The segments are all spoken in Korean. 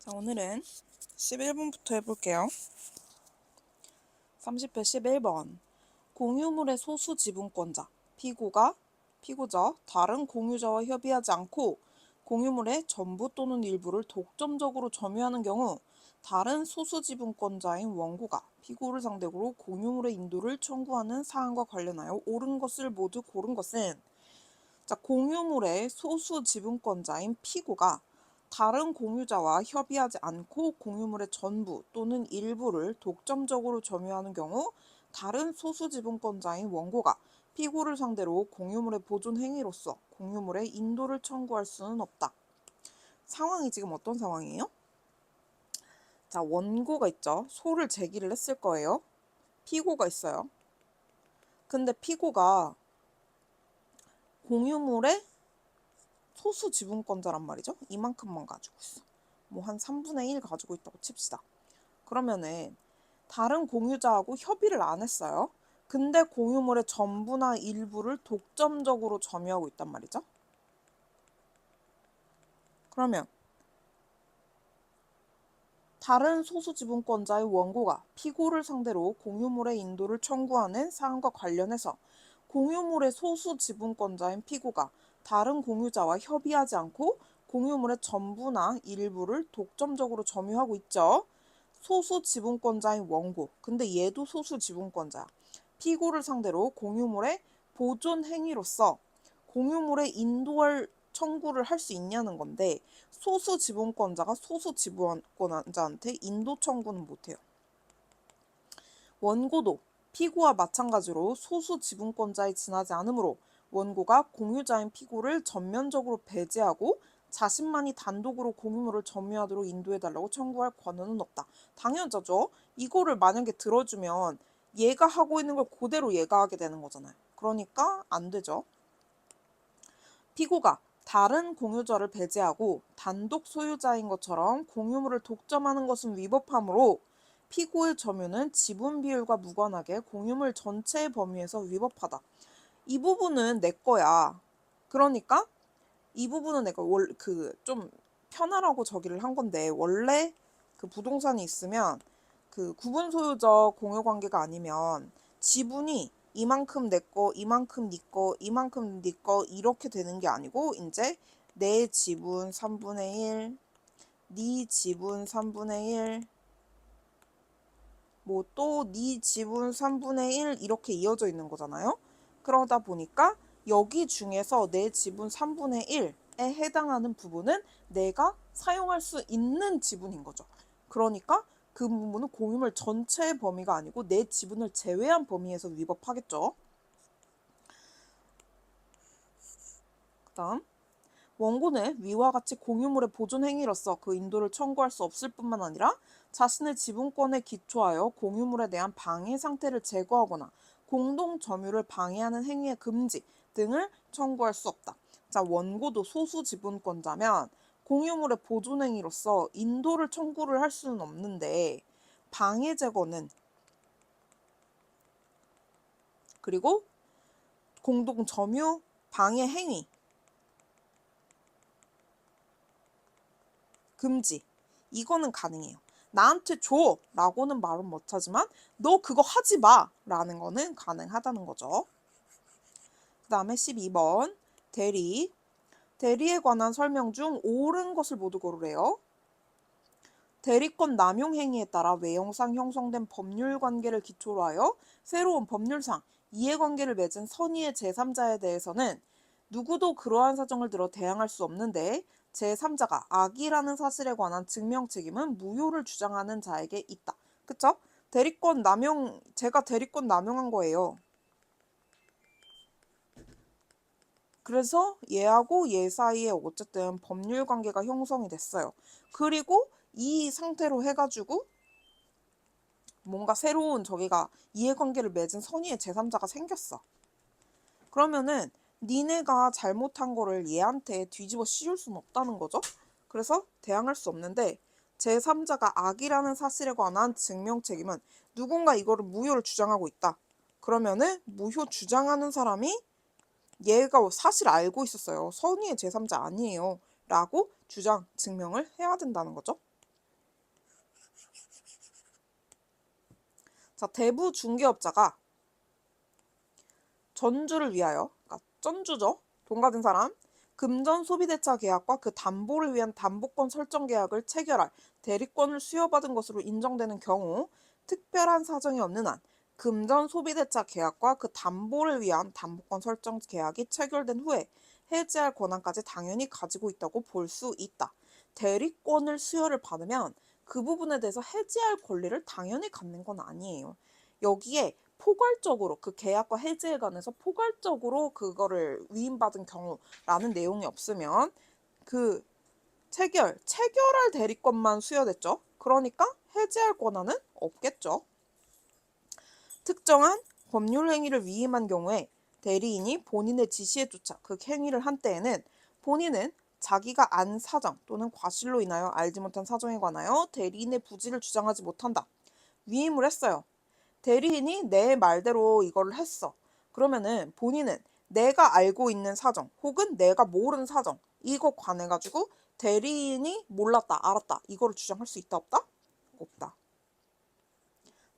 자, 오늘은 11번부터 해볼게요. 30회 11번. 공유물의 소수 지분권자, 피고자, 다른 공유자와 협의하지 않고 공유물의 전부 또는 일부를 독점적으로 점유하는 경우 다른 소수 지분권자인 원고가 피고를 상대로 공유물의 인도를 청구하는 사항과 관련하여 옳은 것을 모두 고른 것은, 자, 공유물의 소수 지분권자인 피고가 다른 공유자와 협의하지 않고 공유물의 전부 또는 일부를 독점적으로 점유하는 경우 다른 소수 지분권자인 원고가 피고를 상대로 공유물의 보존 행위로서 공유물의 인도를 청구할 수는 없다. 상황이 지금 어떤 상황이에요? 자, 원고가 있죠. 소를 제기를 했을 거예요. 피고가 있어요. 근데 피고가 공유물의 소수 지분권자란 말이죠. 이만큼만 가지고 있어. 뭐 한 3분의 1 가지고 있다고 칩시다. 그러면은 다른 공유자하고 협의를 안 했어요. 근데 공유물의 전부나 일부를 독점적으로 점유하고 있단 말이죠. 그러면 다른 소수 지분권자의 원고가 피고를 상대로 공유물의 인도를 청구하는 사항과 관련해서 공유물의 소수 지분권자인 피고가 다른 공유자와 협의하지 않고 공유물의 전부나 일부를 독점적으로 점유하고 있죠. 소수 지분권자인 원고, 근데 얘도 소수 지분권자야. 피고를 상대로 공유물의 보존 행위로서 공유물의 인도할 청구를 할 수 있냐는 건데, 소수 지분권자가 소수 지분권자한테 인도 청구는 못해요. 원고도 피고와 마찬가지로 소수 지분권자에 지나지 않으므로 원고가 공유자인 피고를 전면적으로 배제하고 자신만이 단독으로 공유물을 점유하도록 인도해달라고 청구할 권한은 없다. 당연하죠. 이거를 만약에 들어주면 얘가 하고 있는 걸 그대로 얘가 하게 되는 거잖아요. 그러니까 안 되죠. 피고가 다른 공유자를 배제하고 단독 소유자인 것처럼 공유물을 독점하는 것은 위법하므로 피고의 점유는 지분 비율과 무관하게 공유물 전체의 범위에서 위법하다. 이 부분은 내 거야. 그러니까 이 부분은 내가 좀 편하라고 저기를 한 건데, 원래 그 부동산이 있으면 그 구분 소유적 공유 관계가 아니면 지분이 이만큼 내 거, 이만큼 네 거, 이만큼 네 거 이렇게 되는 게 아니고, 이제 내 지분 3분의 1, 네 지분 3분의 1, 뭐 또 네 지분 3분의 1 이렇게 이어져 있는 거잖아요. 그러다 보니까 여기 중에서 내 지분 3분의 1에 해당하는 부분은 내가 사용할 수 있는 지분인 거죠. 그러니까 그 부분은 공유물 전체의 범위가 아니고 내 지분을 제외한 범위에서 위법하겠죠. 그 다음, 원고는 위와 같이 공유물의 보존 행위로서 그 인도를 청구할 수 없을 뿐만 아니라 자신의 지분권에 기초하여 공유물에 대한 방해 상태를 제거하거나 공동 점유를 방해하는 행위의 금지 등을 청구할 수 없다. 자, 원고도 소수 지분권자면 공유물의 보존 행위로서 인도를 청구를 할 수는 없는데, 방해 제거는, 그리고 공동 점유 방해 행위 금지, 이거는 가능해요. 나한테 줘 라고는 말은 못하지만 너 그거 하지 마 라는 거는 가능하다는 거죠. 그 다음에 12번 대리에 관한 설명 중 옳은 것을 모두 고르래요. 대리권 남용 행위에 따라 외형상 형성된 법률 관계를 기초로 하여 새로운 법률상 이해관계를 맺은 선의의 제3자에 대해서는 누구도 그러한 사정을 들어 대항할 수 없는데, 제3자가 악의라는 사실에 관한 증명 책임은 무효를 주장하는 자에게 있다. 그쵸? 제가 대리권 남용한 거예요. 그래서 얘하고 얘 사이에 어쨌든 법률 관계가 형성이 됐어요. 그리고 이 상태로 해가지고 뭔가 새로운 저기가 이해관계를 맺은 선의의 제3자가 생겼어. 그러면은 니네가 잘못한 거를 얘한테 뒤집어 씌울 수는 없다는 거죠. 그래서 대항할 수 없는데, 제3자가 악이라는 사실에 관한 증명 책임은 누군가 이거를 무효를 주장하고 있다. 그러면은 무효 주장하는 사람이 얘가 사실 알고 있었어요. 선의의 제3자 아니에요 라고 증명을 해야 된다는 거죠. 자, 대부 중개업자가 전주를 위하여, 그러니까 전주죠. 돈 가진 사람, 금전 소비대차 계약과 그 담보를 위한 담보권 설정 계약을 체결할 대리권을 수여받은 것으로 인정되는 경우 특별한 사정이 없는 한 금전 소비대차 계약과 그 담보를 위한 담보권 설정 계약이 체결된 후에 해지할 권한까지 당연히 가지고 있다고 볼 수 있다. 대리권을 수여를 받으면 그 부분에 대해서 해지할 권리를 당연히 갖는 건 아니에요. 여기에 포괄적으로 그 계약과 해지에 관해서 포괄적으로 그거를 위임받은 경우라는 내용이 없으면 그 체결할 대리권만 수여됐죠. 그러니까 해지할 권한은 없겠죠. 특정한 법률 행위를 위임한 경우에 대리인이 본인의 지시에 쫓아 그 행위를 한 때에는 본인은 자기가 안 사정 또는 과실로 인하여 알지 못한 사정에 관하여 대리인의 부지를 주장하지 못한다. 위임을 했어요. 대리인이 내 말대로 이걸 했어. 그러면은 본인은 내가 알고 있는 사정 혹은 내가 모르는 사정 이거 관해가지고 대리인이 몰랐다, 알았다 이거를 주장할 수 있다, 없다? 없다.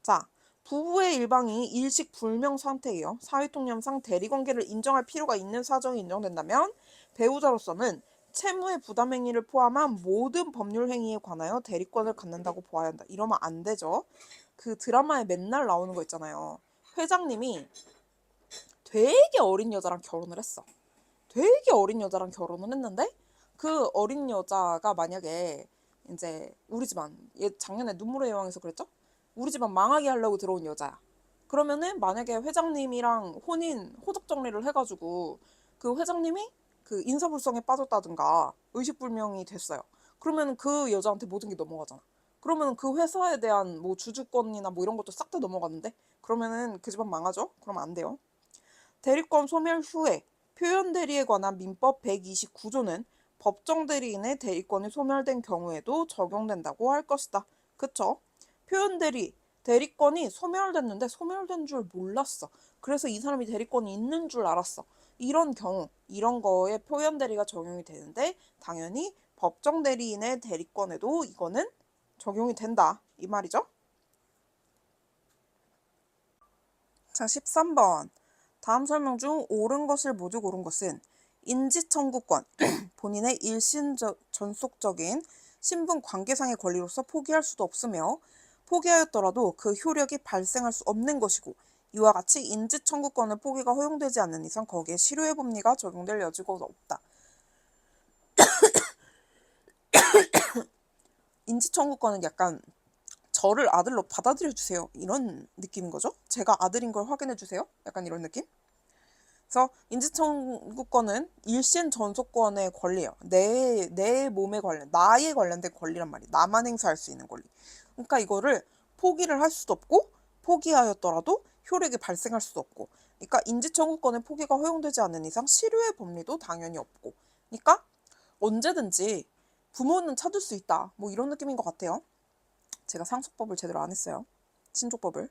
자, 부부의 일방이 일식불명 상태예요. 사회통념상 대리관계를 인정할 필요가 있는 사정이 인정된다면 배우자로서는 채무의 부담행위를 포함한 모든 법률행위에 관하여 대리권을 갖는다고 보아야 한다. 이러면 안 되죠. 그 드라마에 맨날 나오는 거 있잖아요. 회장님이 되게 어린 여자랑 결혼을 했어. 되게 어린 여자랑 결혼을 했는데 그 어린 여자가 만약에 이제 우리 집안, 얘 작년에 눈물의 여왕에서 그랬죠? 우리 집안 망하게 하려고 들어온 여자야. 그러면은 만약에 회장님이랑 호적 정리를 해가지고 그 회장님이 그 인사불성에 빠졌다든가 의식불명이 됐어요. 그러면 그 여자한테 모든 게 넘어가잖아. 그러면 그 회사에 대한 뭐 주주권이나 뭐 이런 것도 싹 다 넘어가는데 그러면은 그 집안 망하죠? 그러면 안 돼요. 대리권 소멸 후에 표현 대리에 관한 민법 129조는 법정 대리인의 대리권이 소멸된 경우에도 적용된다고 할 것이다. 그쵸? 표현 대리권이 소멸됐는데 소멸된 줄 몰랐어. 그래서 이 사람이 대리권이 있는 줄 알았어. 이런 경우, 이런 거에 표현 대리가 적용이 되는데 당연히 법정 대리인의 대리권에도 이거는 적용이 된다. 이 말이죠. 자, 13번. 다음 설명 중 옳은 것을 모두 고른 것은 인지청구권, 본인의 일신 전속적인 신분 관계상의 권리로서 포기할 수도 없으며 포기하였더라도 그 효력이 발생할 수 없는 것이고 이와 같이 인지청구권의 포기가 허용되지 않는 이상 거기에 실효의 법리가 적용될 여지가 없다. 인지청구권은 약간 저를 아들로 받아들여 주세요 이런 느낌인 거죠. 제가 아들인 걸 확인해 주세요 약간 이런 느낌. 그래서 인지청구권은 일신 전속권의 권리예요. 내 몸에 나에 관련된 권리란 말이에요. 나만 행사할 수 있는 권리. 그러니까 이거를 포기를 할 수도 없고 포기하였더라도 효력이 발생할 수도 없고 그러니까 인지청구권의 포기가 허용되지 않는 이상 실효의 법리도 당연히 없고 그러니까 언제든지 부모는 찾을 수 있다. 뭐 이런 느낌인 것 같아요. 제가 상속법을 제대로 안 했어요. 친족법을.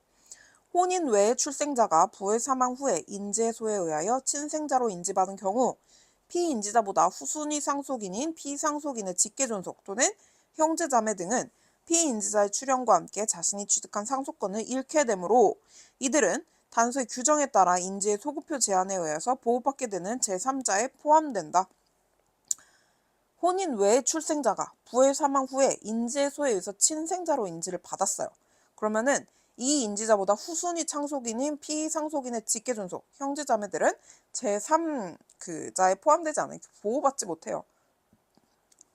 혼인 외의 출생자가 부의 사망 후에 인재소에 의하여 친생자로 인지받은 경우 피인지자보다 후순위 상속인인 피상속인의 직계존속 또는 형제자매 등은 피인지자의 출현과 함께 자신이 취득한 상속권을 잃게 되므로 이들은 단서의 규정에 따라 인지의 소급표 제한에 의해서 보호받게 되는 제3자에 포함된다. 혼인 외의 출생자가 부의 사망 후에 인지소에 의해서 친생자로 인지를 받았어요. 그러면은 이 인지자보다 후순위 상속인인 피상속인의 직계존속 형제자매들은 제3자에 포함되지 않으니 보호받지 못해요.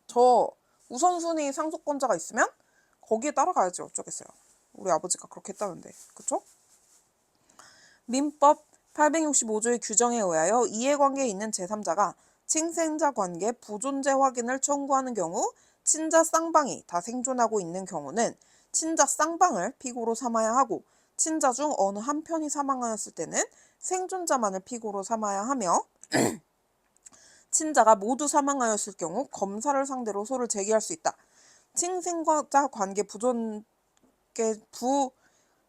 저 우선순위 상속권자가 있으면 거기에 따라가야지 어쩌겠어요. 우리 아버지가 그렇게 했다는데 그쵸? 민법 865조의 규정에 의하여 이해관계에 있는 제3자가 친생자 관계 부존재 확인을 청구하는 경우 친자 쌍방이 다 생존하고 있는 경우는 친자 쌍방을 피고로 삼아야 하고 친자 중 어느 한 편이 사망하였을 때는 생존자만을 피고로 삼아야 하며 친자가 모두 사망하였을 경우 검사를 상대로 소를 제기할 수 있다. 친생자 관계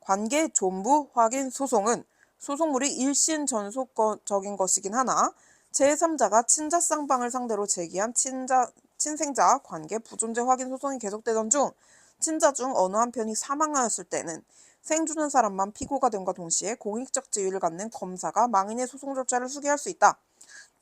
관계 존부 확인 소송은 소송물이 일신 전속적인 것이긴 하나 제3자가 친자 쌍방을 상대로 제기한 친생자 관계 부존재 확인 소송이 계속되던 중 친자 중 어느 한 편이 사망하였을 때는 생주는 사람만 피고가 됨과 동시에 공익적 지위를 갖는 검사가 망인의 소송 절차를 수기할 수 있다.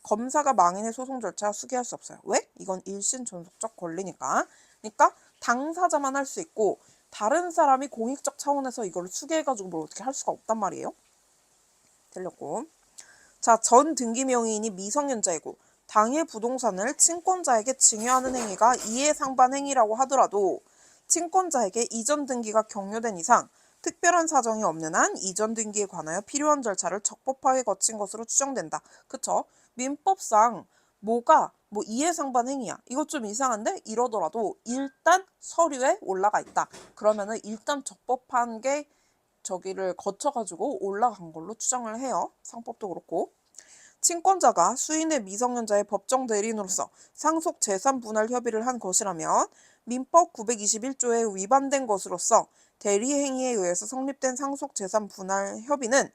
검사가 망인의 소송 절차 수기할 수 없어요. 왜? 이건 일신 존속적 권리니까. 그러니까 당사자만 할 수 있고 다른 사람이 공익적 차원에서 이걸 수기해가지고 뭘 어떻게 할 수가 없단 말이에요. 들렸고. 자, 전 등기 명의인이 미성년자이고 당일 부동산을 친권자에게 증여하는 행위가 이해상반 행위라고 하더라도 친권자에게 이전 등기가 경료된 이상 특별한 사정이 없는 한 이전 등기에 관하여 필요한 절차를 적법하게 거친 것으로 추정된다. 그쵸? 민법상 뭐가 이해상반 행위야. 이것 좀 이상한데? 이러더라도 일단 서류에 올라가 있다. 그러면은 일단 적법한 게 저기를 거쳐가지고 올라간 걸로 추정을 해요. 상법도 그렇고. 친권자가 수인의 미성년자의 법정 대리인으로서 상속 재산 분할 협의를 한 것이라면 민법 921조에 위반된 것으로서 대리 행위에 의해서 성립된 상속 재산 분할 협의는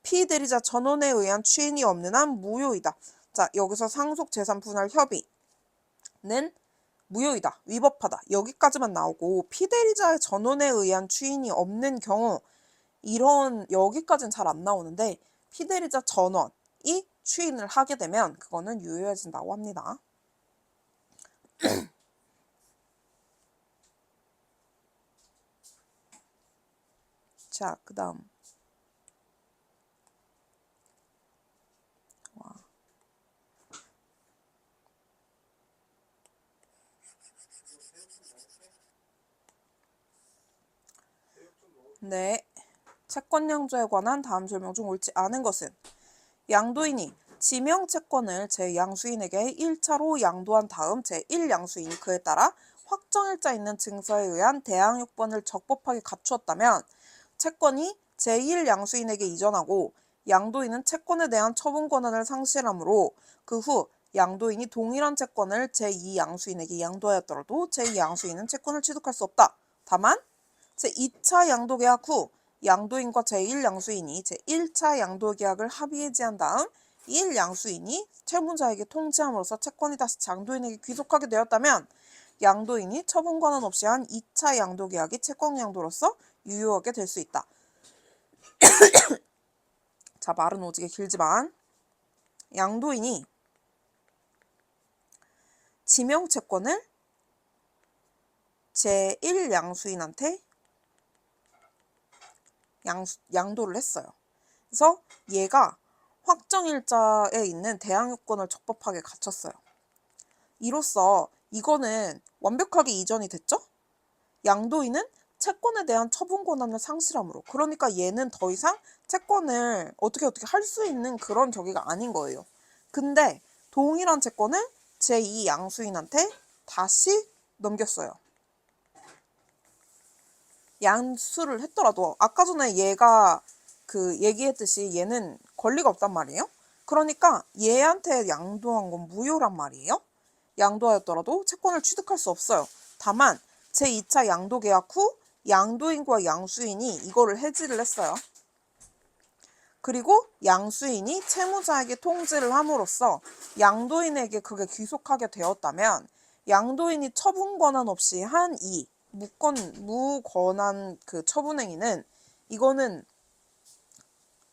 피대리자 전원에 의한 추인이 없는 한 무효이다. 자, 여기서 상속 재산 분할 협의는 무효이다. 위법하다. 여기까지만 나오고 피대리자의 전원에 의한 추인이 없는 경우 이런 여기까지는 잘 안 나오는데 피대리자 전원이 추인을 하게 되면 그거는 유효해진다고 합니다. 자, 그 다음. 네. 채권양도에 관한 다음 설명 중 옳지 않은 것은 양도인이 지명채권을 제2양수인에게 1차로 양도한 다음 제1양수인이 그에 따라 확정일자 있는 증서에 의한 대항요건을 적법하게 갖추었다면 채권이 제1양수인에게 이전하고 양도인은 채권에 대한 처분 권한을 상실하므로 그 후 양도인이 동일한 채권을 제2양수인에게 양도하였더라도 제2양수인은 채권을 취득할 수 없다. 다만 제2차 양도계약 후 양도인과 제1양수인이 제1차 양도계약을 합의해지한 다음 1양수인이 채무자에게 통지함으로써 채권이 다시 양도인에게 귀속하게 되었다면 양도인이 처분 권한 없이 한 2차 양도계약이 채권양도로서 유효하게 될 수 있다. 자, 말은 오지게 길지만 양도인이 지명채권을 제1양수인한테 양도를 했어요. 그래서 얘가 확정일자에 있는 대항요건을 적법하게 갖췄어요. 이로써 이거는 완벽하게 이전이 됐죠? 양도인은 채권에 대한 처분 권한을 상실함으로. 그러니까 얘는 더 이상 채권을 어떻게 할 수 있는 그런 저기가 아닌 거예요. 근데 동일한 채권을 제2양수인한테 다시 넘겼어요. 양수를 했더라도 아까 전에 얘가 얘기했듯이 얘는 권리가 없단 말이에요. 그러니까 얘한테 양도한 건 무효란 말이에요. 양도하였더라도 채권을 취득할 수 없어요. 다만 제2차 양도계약 후 양도인과 양수인이 이거를 해지를 했어요. 그리고 양수인이 채무자에게 통지를 함으로써 양도인에게 그게 귀속하게 되었다면 양도인이 처분 권한 없이 한 이 무권한 그 처분행위는 이거는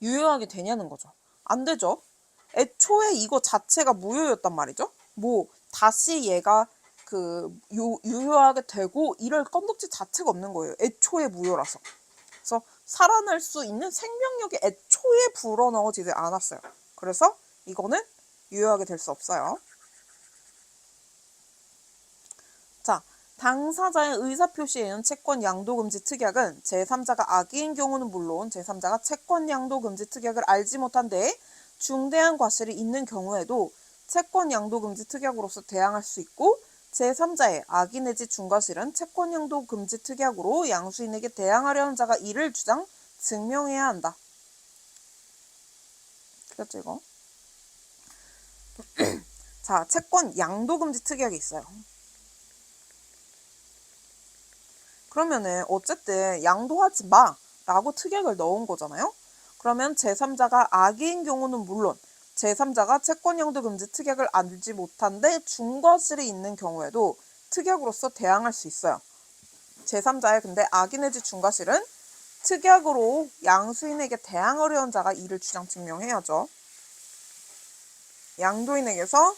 유효하게 되냐는 거죠. 안 되죠. 애초에 이거 자체가 무효였단 말이죠. 다시 얘가 유효하게 되고 이럴 건덕지 자체가 없는 거예요. 애초에 무효라서. 그래서 살아날 수 있는 생명력이 애초에 불어넣어지지 않았어요. 그래서 이거는 유효하게 될 수 없어요. 자, 당사자의 의사표시에는 채권 양도금지 특약은 제3자가 악의인 경우는 물론 제3자가 채권 양도금지 특약을 알지 못한 데에 중대한 과실이 있는 경우에도 채권 양도금지 특약으로서 대항할 수 있고 제3자의 악의 내지 중과실은 채권 양도금지 특약으로 양수인에게 대항하려는 자가 이를 증명해야 한다. 그렇죠 이거? 자, 채권 양도금지 특약이 있어요. 그러면은 어쨌든 양도하지 마 라고 특약을 넣은 거잖아요. 그러면 제3자가 악의인 경우는 물론 제3자가 채권 양도금지 특약을 알지 못한데 중과실이 있는 경우에도 특약으로서 대항할 수 있어요. 제3자의 근데 악의 내지 중과실은 특약으로 양수인에게 대항하려는 자가 이를 주장 증명해야죠. 양도인에게서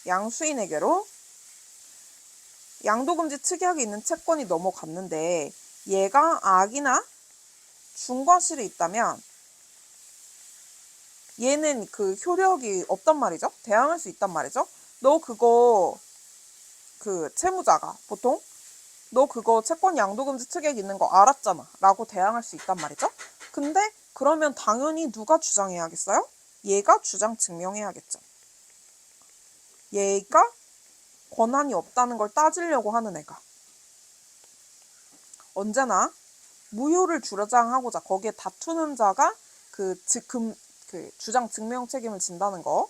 양수인에게로 양도금지 특약이 있는 채권이 넘어갔는데 얘가 악이나 중과실이 있다면 얘는 그 효력이 없단 말이죠. 대항할 수 있단 말이죠. 너 그거 그 채무자가 보통 너 그거 채권 양도금지 특약 있는 거 알았잖아 라고 대항할 수 있단 말이죠. 근데 그러면 당연히 누가 주장해야겠어요? 얘가 주장 증명해야겠죠. 얘가 권한이 없다는 걸 따지려고 하는 애가. 언제나 무효를 주장하고자 거기에 다투는 자가 그 주장 증명 책임을 진다는 거.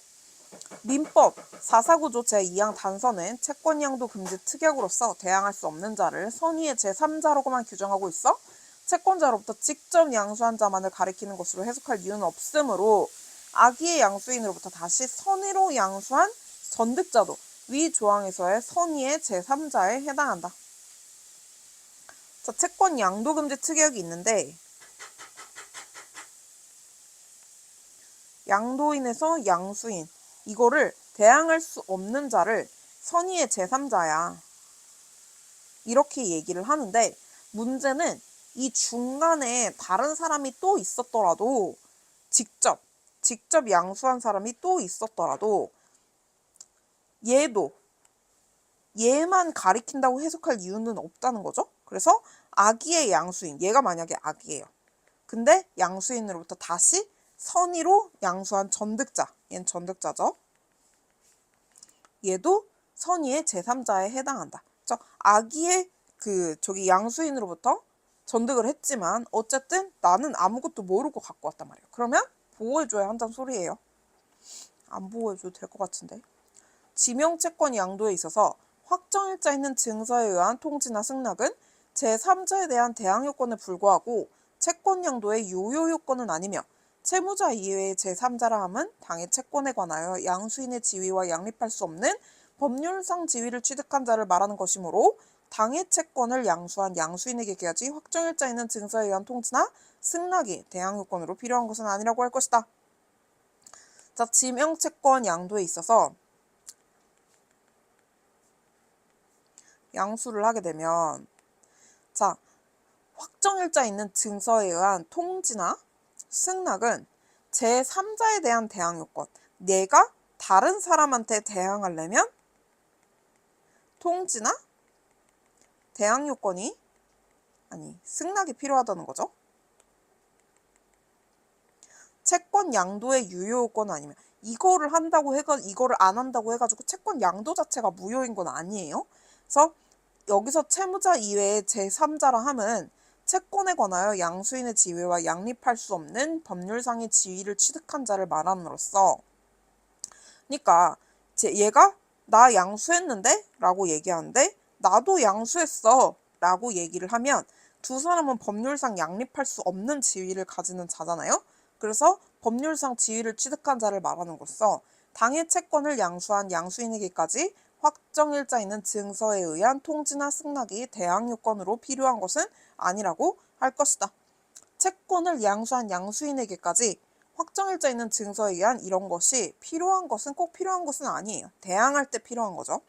민법 449조 제2항 단서는 채권양도 금지 특약으로서 대항할 수 없는 자를 선의의 제3자로만 규정하고 있어 채권자로부터 직접 양수한 자만을 가리키는 것으로 해석할 이유는 없으므로 악의의 양수인으로부터 다시 선의로 양수한 전득자도 위 조항에서의 선의의 제3자에 해당한다. 자, 채권 양도금지 특약이 있는데 양도인에서 양수인 이거를 대항할 수 없는 자를 선의의 제3자야. 이렇게 얘기를 하는데 문제는 이 중간에 다른 사람이 또 있었더라도 직접 양수한 사람이 또 있었더라도 얘만 가리킨다고 해석할 이유는 없다는 거죠. 그래서 악의의 양수인, 얘가 만약에 악이에요. 근데 양수인으로부터 다시 선의로 양수한 전득자, 얘는 전득자죠. 얘도 선의의 제3자에 해당한다. 악의의 양수인으로부터 전득을 했지만 어쨌든 나는 아무것도 모르고 갖고 왔단 말이에요. 그러면 보호해줘야 한다는 소리예요. 안 보호해줘도 될 것 같은데. 지명채권 양도에 있어서 확정일자 있는 증서에 의한 통지나 승낙은 제3자에 대한 대항요건에 불과하고 채권양도의 유효요건은 아니며 채무자 이외의 제3자라 함은 당해 채권에 관하여 양수인의 지위와 양립할 수 없는 법률상 지위를 취득한 자를 말하는 것이므로 당해 채권을 양수한 양수인에게까지 확정일자 있는 증서에 의한 통지나 승낙이 대항요건으로 필요한 것은 아니라고 할 것이다. 자, 지명채권 양도에 있어서 양수를 하게 되면 자, 확정일자 있는 증서에 의한 통지나 승낙은 제3자에 대한 대항요건, 내가 다른 사람한테 대항하려면 통지나 대항요건이 승낙이 필요하다는 거죠. 채권 양도의 유효요건 아니면 이거를 안 한다고 해가지고 채권 양도 자체가 무효인 건 아니에요. 그래서 여기서 채무자 이외의 제3자라 함은 채권에 관하여 양수인의 지위와 양립할 수 없는 법률상의 지위를 취득한 자를 말함으로써 그러니까 얘가 나 양수했는데? 라고 얘기하는데 나도 양수했어 라고 얘기를 하면 두 사람은 법률상 양립할 수 없는 지위를 가지는 자잖아요. 그래서 법률상 지위를 취득한 자를 말하는 것으로 당해 채권을 양수한 양수인에게까지 확정일자 있는 증서에 의한 통지나 승낙이 대항요건으로 필요한 것은 아니라고 할 것이다. 채권을 양수한 양수인에게까지 확정일자 있는 증서에 의한 이런 것이 필요한 것은 꼭 필요한 것은 아니에요. 대항할 때 필요한 거죠.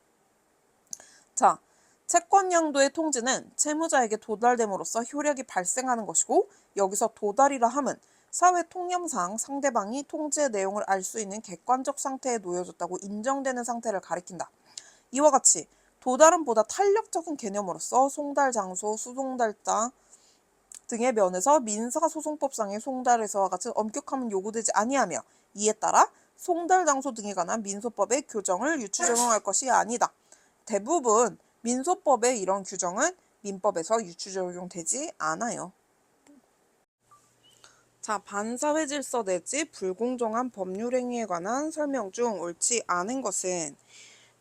자, 채권 양도의 통지는 채무자에게 도달됨으로써 효력이 발생하는 것이고 여기서 도달이라 함은 사회 통념상 상대방이 통지의 내용을 알 수 있는 객관적 상태에 놓여졌다고 인정되는 상태를 가리킨다. 이와 같이 도달은 보다 탄력적인 개념으로서 송달 장소, 수송달자 등의 면에서 민사소송법상의 송달에서와 같은 엄격함은 요구되지 아니하며 이에 따라 송달 장소 등에 관한 민소법의 규정을 유추 적용할 것이 아니다. 대부분 민소법의 이런 규정은 민법에서 유추 적용되지 않아요. 자, 반사회 질서 내지 불공정한 법률행위에 관한 설명 중 옳지 않은 것은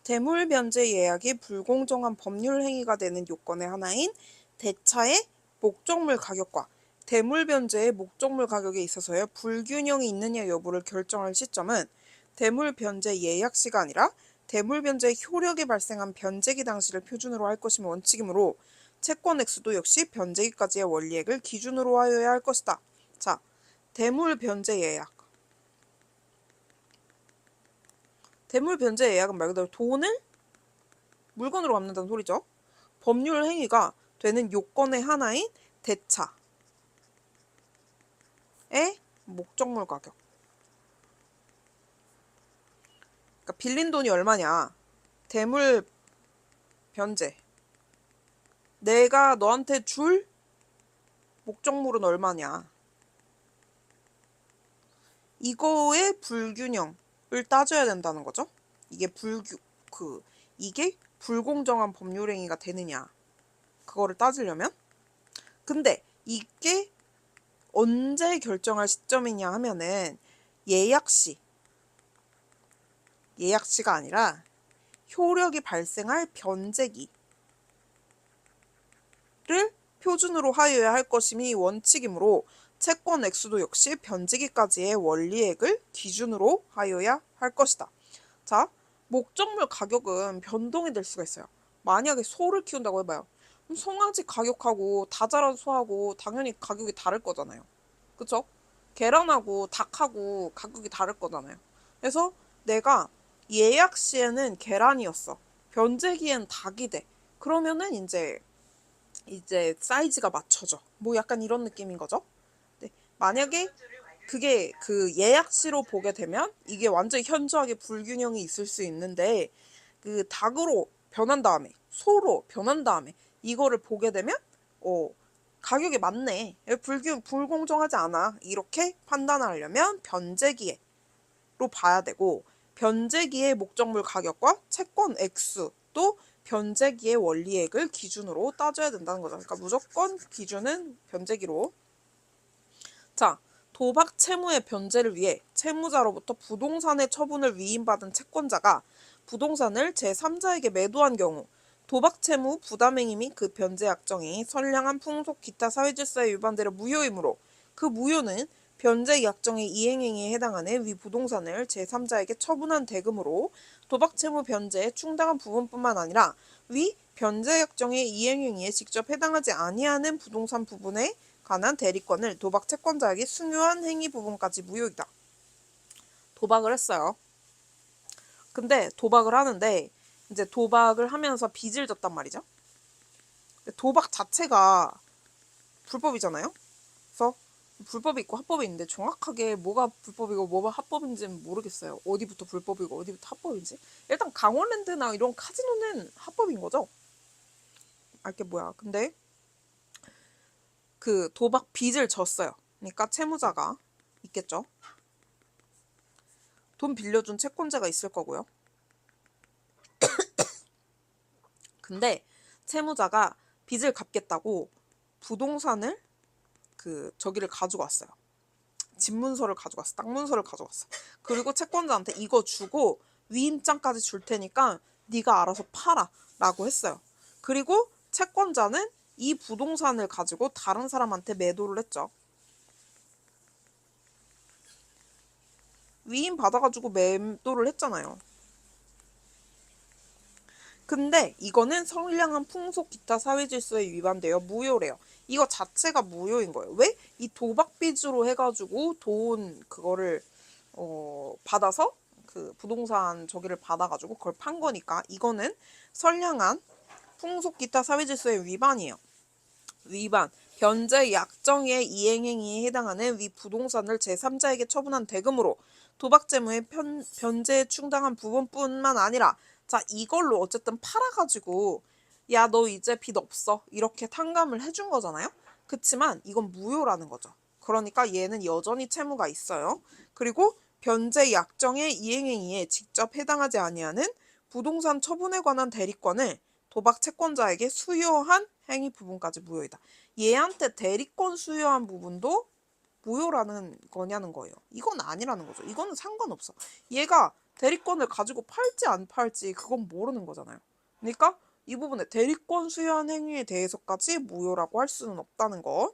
대물변제 예약이 불공정한 법률행위가 되는 요건의 하나인 대차의 목적물 가격과 대물변제의 목적물 가격에 있어서의 불균형이 있느냐 여부를 결정할 시점은 대물변제 예약시가 아니라 대물변제의 효력이 발생한 변제기 당시를 표준으로 할 것임이 원칙이므로 채권 액수도 역시 변제기까지의 원리액을 기준으로 하여야 할 것이다. 자, 대물 변제 예약. 대물 변제 예약은 말 그대로 돈을 물건으로 갚는다는 소리죠. 법률 행위가 되는 요건의 하나인 대차의 목적물 가격. 그러니까 빌린 돈이 얼마냐. 대물 변제. 내가 너한테 줄 목적물은 얼마냐. 이거의 불균형을 따져야 된다는 거죠. 이게 이게 불공정한 법률 행위가 되느냐. 그거를 따지려면. 근데 이게 언제 결정할 시점이냐 하면은 예약시가 아니라 효력이 발생할 변제기를 표준으로 하여야 할 것임이 원칙이므로 채권 액수도 역시 변제기까지의 원리액을 기준으로 하여야 할 것이다. 자, 목적물 가격은 변동이 될 수가 있어요. 만약에 소를 키운다고 해봐요. 그럼 송아지 가격하고 다 자란 소하고 당연히 가격이 다를 거잖아요. 그쵸? 계란하고 닭하고 가격이 다를 거잖아요. 그래서 내가 예약 시에는 계란이었어. 변제기엔 닭이 돼. 그러면은 이제 사이즈가 맞춰져. 뭐 약간 이런 느낌인 거죠. 네. 만약에 그게 그 예약 시로 보게 되면 이게 완전히 현저하게 불균형이 있을 수 있는데 그 닭으로 변한 다음에 소로 변한 다음에 이거를 보게 되면 가격이 맞네. 불공정하지 않아. 이렇게 판단하려면 변제기로 봐야 되고 변제기의 목적물 가격과 채권 액수도 변제기의 원리액을 기준으로 따져야 된다는 거죠. 그러니까 무조건 기준은 변제기로. 자, 도박 채무의 변제를 위해 채무자로부터 부동산의 처분을 위임받은 채권자가 부동산을 제3자에게 매도한 경우 도박 채무 부담행위 및 그 변제 약정이 선량한 풍속 기타 사회질서에 위반되려 무효이므로 그 무효는 변제 약정의 이행행위에 해당하는 위 부동산을 제3자에게 처분한 대금으로 도박 채무 변제에 충당한 부분뿐만 아니라 위 변제 약정의 이행행위에 직접 해당하지 아니하는 부동산 부분에 관한 대리권을 도박 채권자에게 승유한 행위 부분까지 무효이다. 도박을 했어요. 근데 도박을 하는데 이제 도박을 하면서 빚을 졌단 말이죠. 도박 자체가 불법이잖아요. 그래서 불법이 있고 합법이 있는데 정확하게 뭐가 불법이고 뭐가 합법인지는 모르겠어요. 어디부터 불법이고 어디부터 합법인지. 일단 강원랜드나 이런 카지노는 합법인 거죠. 알게 뭐야. 근데 그 도박 빚을 졌어요. 그러니까 채무자가 있겠죠. 돈 빌려준 채권자가 있을 거고요. 근데 채무자가 빚을 갚겠다고 부동산을 저기를 가지고 왔어요. 집문서를 가지고 왔어. 땅 문서를 가지고 왔어. 그리고 채권자한테 이거 주고 위임장까지 줄 테니까 네가 알아서 팔아 라고 했어요. 그리고 채권자는 이 부동산을 가지고 다른 사람한테 매도를 했죠. 위임 받아가지고 매도를 했잖아요. 근데 이거는 선량한 풍속 기타 사회질서에 위반되어 무효래요. 이거 자체가 무효인 거예요. 왜? 이 도박 빚으로 해가지고 돈 그거를 받아서 그 부동산 저기를 받아가지고 그걸 판 거니까 이거는 선량한 풍속 기타 사회질서의 위반이에요. 위반. 변제 약정의 이행행위에 해당하는 위 부동산을 제3자에게 처분한 대금으로 도박재무의 변제에 충당한 부분뿐만 아니라 자 이걸로 어쨌든 팔아가지고 야 너 이제 빚 없어 이렇게 탕감을 해준 거잖아요. 그치만 이건 무효라는 거죠. 그러니까 얘는 여전히 채무가 있어요. 그리고 변제 약정의 이행행위에 직접 해당하지 아니하는 부동산 처분에 관한 대리권을 도박 채권자에게 수여한 행위 부분까지 무효이다. 얘한테 대리권 수여한 부분도 무효라는 거냐는 거예요. 이건 아니라는 거죠. 이거는 상관없어. 얘가 대리권을 가지고 팔지 안 팔지 그건 모르는 거잖아요. 그러니까 이 부분에 대리권 수여한 행위에 대해서까지 무효라고 할 수는 없다는 거.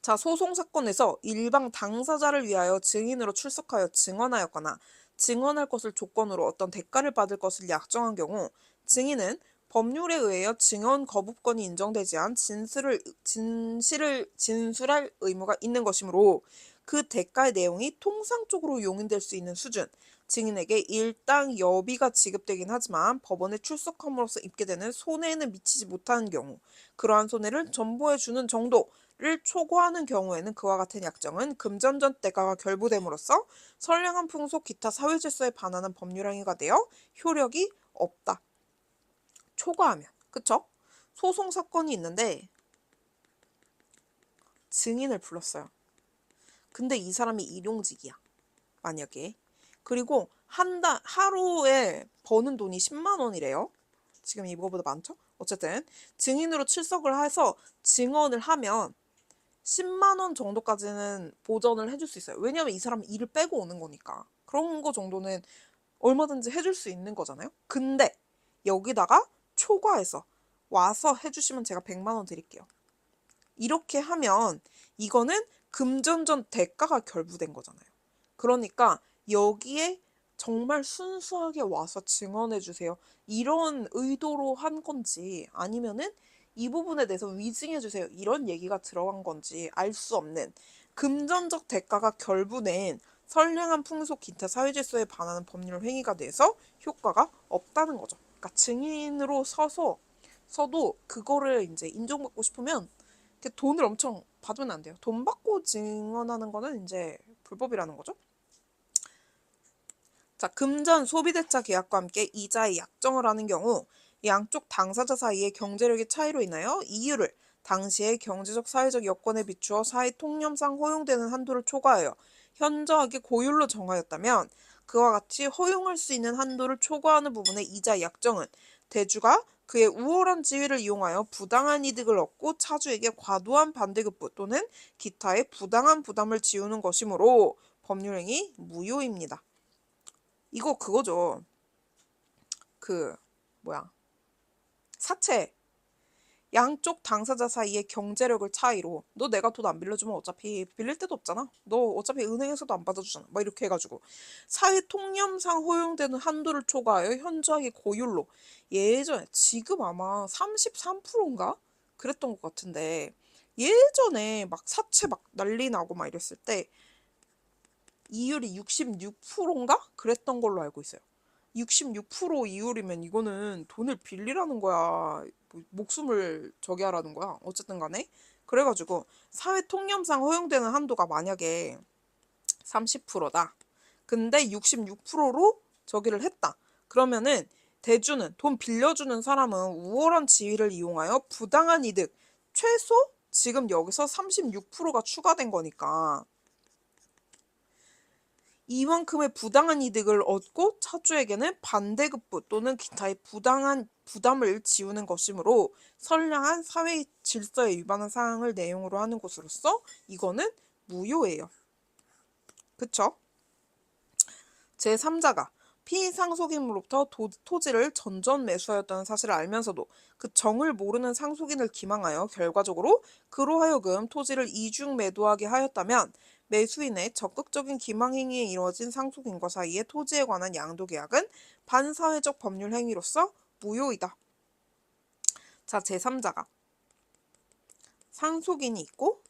자, 소송 사건에서 일방 당사자를 위하여 증인으로 출석하여 증언하였거나 증언할 것을 조건으로 어떤 대가를 받을 것을 약정한 경우 증인은 법률에 의하여 증언 거부권이 인정되지 않은 진술할 의무가 있는 것이므로 그 대가의 내용이 통상적으로 용인될 수 있는 수준, 증인에게 일당 여비가 지급되긴 하지만 법원에 출석함으로써 입게 되는 손해에는 미치지 못하는 경우, 그러한 손해를 전보해주는 정도를 초과하는 경우에는 그와 같은 약정은 금전전 대가가 결부됨으로써 선량한 풍속 기타 사회질서에 반하는 법률행위가 되어 효력이 없다. 초과하면. 그쵸? 소송 사건이 있는데 증인을 불렀어요. 근데 이 사람이 일용직이야. 만약에. 그리고 하루에 버는 돈이 10만 원이래요. 지금 이거보다 많죠? 어쨌든 증인으로 출석을 해서 증언을 하면 10만 원 정도까지는 보전을 해줄 수 있어요. 왜냐면 이 사람은 일을 빼고 오는 거니까. 그런 거 정도는 얼마든지 해줄 수 있는 거잖아요. 근데 여기다가 초과해서 와서 해주시면 제가 100만 원 드릴게요. 이렇게 하면 이거는 금전전 대가가 결부된 거잖아요. 그러니까 여기에 정말 순수하게 와서 증언해 주세요. 이런 의도로 한 건지 아니면은 이 부분에 대해서 위증해 주세요. 이런 얘기가 들어간 건지 알 수 없는 금전적 대가가 결부된 선량한 풍속 기타 사회질서에 반하는 법률 행위가 돼서 효과가 없다는 거죠. 그러니까 증인으로 서도 그거를 이제 인정받고 싶으면 돈을 엄청 받으면 안 돼요. 돈 받고 증언하는 거는 이제 불법이라는 거죠. 자, 금전 소비대차 계약과 함께 이자의 약정을 하는 경우 양쪽 당사자 사이의 경제력의 차이로 인하여 이유를 당시의 경제적 사회적 여건에 비추어 사회 통념상 허용되는 한도를 초과하여 현저하게 고율로 정하였다면 그와 같이 허용할 수 있는 한도를 초과하는 부분의 이자 약정은 대주가 그의 우월한 지위를 이용하여 부당한 이득을 얻고 차주에게 과도한 반대급부 또는 기타의 부당한 부담을 지우는 것이므로 법률행위 무효입니다. 이거 그거죠. 사채. 양쪽 당사자 사이의 경제력을 차이로 너 내가 돈 안 빌려주면 어차피 빌릴 데도 없잖아. 너 어차피 은행에서도 안 받아주잖아. 막 이렇게 해가지고 사회 통념상 허용되는 한도를 초과하여 현저하게 고율로 예전에 지금 아마 33%인가? 그랬던 것 같은데 예전에 막 사채 막 난리 나고 막 이랬을 때 이율이 66%인가? 그랬던 걸로 알고 있어요. 66% 이율이면 이거는 돈을 빌리라는 거야. 목숨을 저기 하라는 거야. 어쨌든 간에. 그래가지고 사회 통념상 허용되는 한도가 만약에 30%다. 근데 66%로 저기를 했다. 그러면은 대주는 돈 빌려주는 사람은 우월한 지위를 이용하여 부당한 이득 최소 지금 여기서 36%가 추가된 거니까 이만큼의 부당한 이득을 얻고 차주에게는 반대급부 또는 기타의 부당한 부담을 지우는 것이므로 선량한 사회 질서에 위반한 사항을 내용으로 하는 것으로서 이거는 무효예요. 그쵸? 제3자가 피상속인으로부터 토지를 전전 매수하였다는 사실을 알면서도 그 정을 모르는 상속인을 기망하여 결과적으로 그로 하여금 토지를 이중 매도하게 하였다면 매수인의 적극적인 기망행위에 이루어진 상속인과 사이의 토지에 관한 양도계약은 반사회적 법률 행위로서 무효이다. 자, 제3자가 상속인이 있고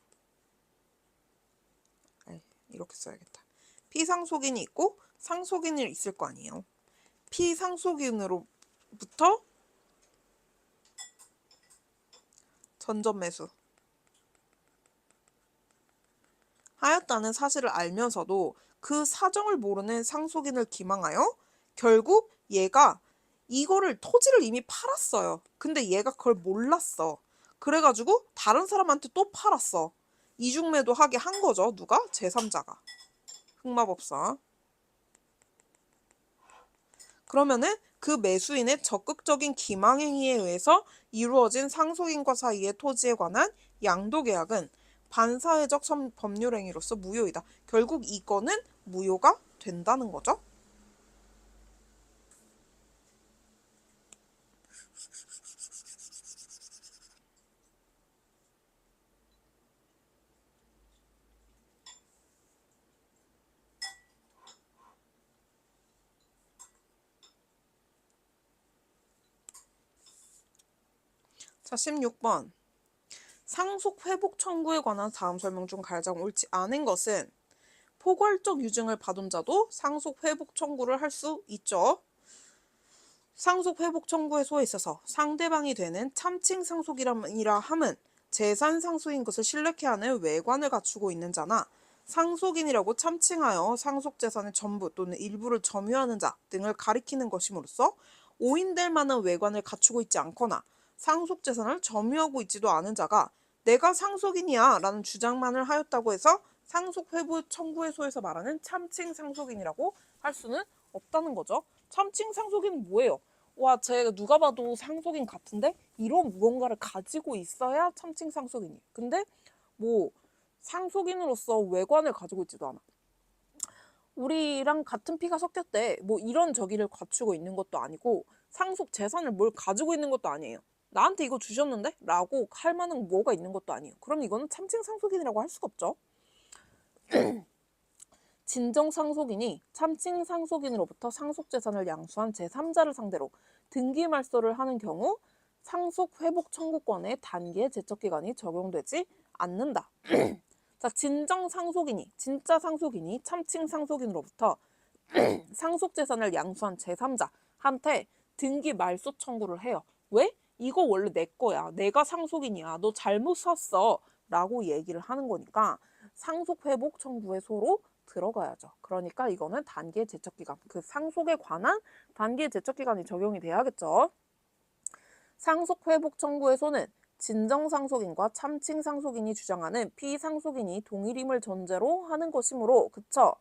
이렇게 써야겠다. 피상속인이 있고 상속인이 있을 거 아니에요. 피상속인으로부터 전전 매수 하였다는 사실을 알면서도 그 사정을 모르는 상속인을 기망하여 결국 얘가 이거를 토지를 이미 팔았어요. 근데 얘가 그걸 몰랐어. 그래가지고 다른 사람한테 또 팔았어. 이중매도 하게 한 거죠. 누가? 제3자가. 흑마법사. 그러면은 그 매수인의 적극적인 기망행위에 의해서 이루어진 상속인과 사이의 토지에 관한 양도계약은 반사회적 법률행위로서 무효이다. 결국 이거는 무효가 된다는 거죠. 자, 16번. 상속 회복 청구에 관한 다음 설명 중 가장 옳지 않은 것은 포괄적 유증을 받은 자도 상속 회복 청구를 할 수 있죠. 상속 회복 청구의 소에 있어서 상대방이 되는 참칭 상속이라 함은 재산 상속인 것을 실력해 하는 외관을 갖추고 있는 자나 상속인이라고 참칭하여 상속 재산의 전부 또는 일부를 점유하는 자 등을 가리키는 것임으로써 오인될 만한 외관을 갖추고 있지 않거나 상속 재산을 점유하고 있지도 않은 자가 내가 상속인이야 라는 주장만을 하였다고 해서 상속 회복 청구의 소에서 말하는 참칭 상속인이라고 할 수는 없다는 거죠. 참칭 상속인은 뭐예요? 와, 제가 누가 봐도 상속인 같은데 이런 무언가를 가지고 있어야 참칭 상속인이에요. 근데 뭐 상속인으로서 외관을 가지고 있지도 않아. 우리랑 같은 피가 섞였대. 뭐 이런 저기를 갖추고 있는 것도 아니고 상속 재산을 뭘 가지고 있는 것도 아니에요. 나한테 이거 주셨는데? 라고 할 만한 뭐가 있는 것도 아니에요. 그럼 이거는 참칭 상속인이라고 할 수가 없죠. 진정 상속인이 참칭 상속인으로부터 상속 재산을 양수한 제3자를 상대로 등기 말소를 하는 경우 상속 회복 청구권의 단계 제척 기간이 적용되지 않는다. 자, 진정 상속인이, 진짜 상속인이 참칭 상속인으로부터 상속 재산을 양수한 제3자한테 등기 말소 청구를 해요. 왜? 이거 원래 내 거야. 내가 상속인이야. 너 잘못 샀어. 라고 얘기를 하는 거니까 상속 회복 청구의 소로 들어가야죠. 그러니까 이거는 단계 제척 기간, 그 상속에 관한 단계 제척 기간이 적용이 돼야겠죠. 상속 회복 청구의 소는 진정 상속인과 참칭 상속인이 주장하는 피상속인이 동일임을 전제로 하는 것이므로, 그쵸?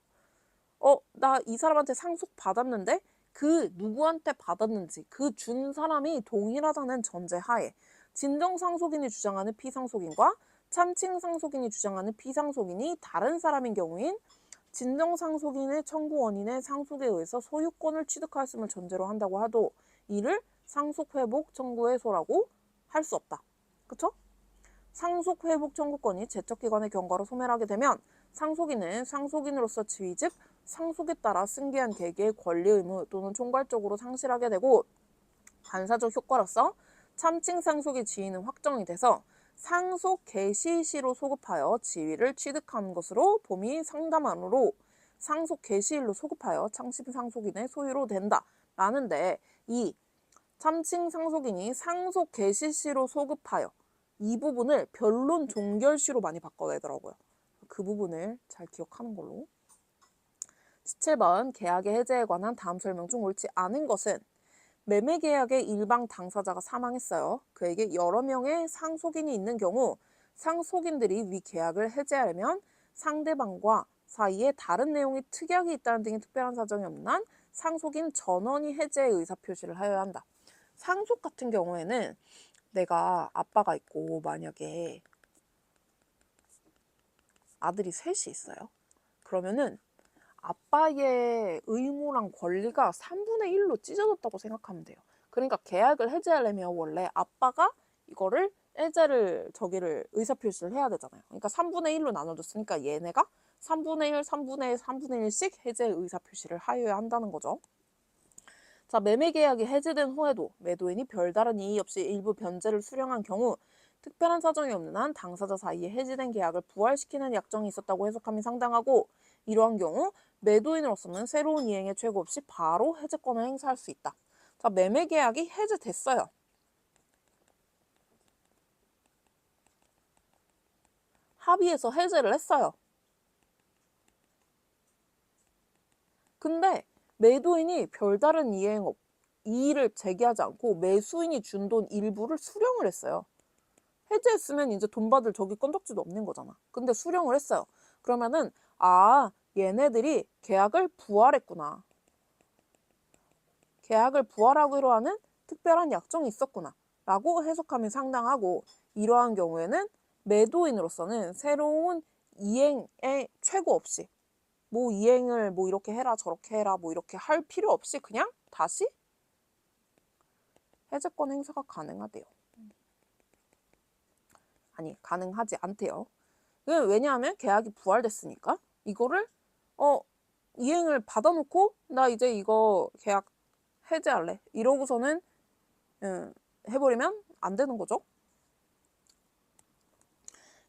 나 이 사람한테 상속 받았는데 그 누구한테 받았는지 그 준 사람이 동일하다는 전제하에 진정 상속인이 주장하는 피상속인과 참칭 상속인이 주장하는 피상속인이 다른 사람인 경우인 진정 상속인의 청구 원인의 상속에 의해서 소유권을 취득하였음을 전제로 한다고 하도 이를 상속 회복 청구의 소라고 할 수 없다. 그쵸? 상속 회복 청구권이 제척기관의 경과로 소멸하게 되면 상속인은 상속인으로서 지위 즉 상속에 따라 승계한 계계의 권리 의무 또는 총괄적으로 상실하게 되고 반사적 효과로서 참칭 상속의 지위는 확정이 돼서 상속 개시 시로 소급하여 지위를 취득한 것으로 봄이 상담하므로 상속 개시일로 소급하여 참칭 상속인의 소유로 된다. 라는데 이 참칭 상속인이 상속 개시 시로 소급하여 이 부분을 변론 종결시로 많이 바꿔내더라고요. 그 부분을 잘 기억하는 걸로. 17번 계약의 해제에 관한 다음 설명 중 옳지 않은 것은 매매계약의 일방 당사자가 사망했어요. 그에게 여러 명의 상속인이 있는 경우 상속인들이 위 계약을 해제하려면 상대방과 사이에 다른 내용이 특약이 있다는 등의 특별한 사정이 없는 한 상속인 전원이 해제의 의사표시를 하여야 한다. 상속 같은 경우에는 내가 아빠가 있고 만약에 아들이 셋이 있어요. 그러면은 아빠의 의무랑 권리가 3분의 1로 찢어졌다고 생각하면 돼요. 그러니까 계약을 해제하려면 원래 아빠가 이거를 해제를 의사표시를 해야 되잖아요. 그러니까 3분의 1로 나눠줬으니까 얘네가 3분의 1, 3분의 1, 3분의 1씩 해제 의사표시를 하여야 한다는 거죠. 자, 매매계약이 해제된 후에도 매도인이 별다른 이의 없이 일부 변제를 수령한 경우 특별한 사정이 없는 한 당사자 사이에 해지된 계약을 부활시키는 약정이 있었다고 해석함이 상당하고 이러한 경우 매도인으로서는 새로운 이행의 최고 없이 바로 해제권을 행사할 수 있다. 자, 매매계약이 해제됐어요. 합의해서 해제를 했어요. 근데 매도인이 별다른 이의를 제기하지 않고 매수인이 준 돈 일부를 수령을 했어요. 해제했으면 이제 돈 받을 저기 건덕지도 없는 거잖아. 근데 수령을 했어요. 그러면은 얘네들이 계약을 부활했구나. 계약을 부활하기로 하는 특별한 약정이 있었구나. 라고 해석하면 상당하고 이러한 경우에는 매도인으로서는 새로운 이행의 최고 없이 뭐 이행을 뭐 이렇게 해라 저렇게 해라 뭐 이렇게 할 필요 없이 그냥 다시 해제권 행사가 가능하대요. 아니 가능하지 않대요. 왜냐하면 계약이 부활됐으니까 이거를 이행을 받아놓고 나 이제 이거 계약 해제할래 이러고서는 해버리면 안 되는 거죠.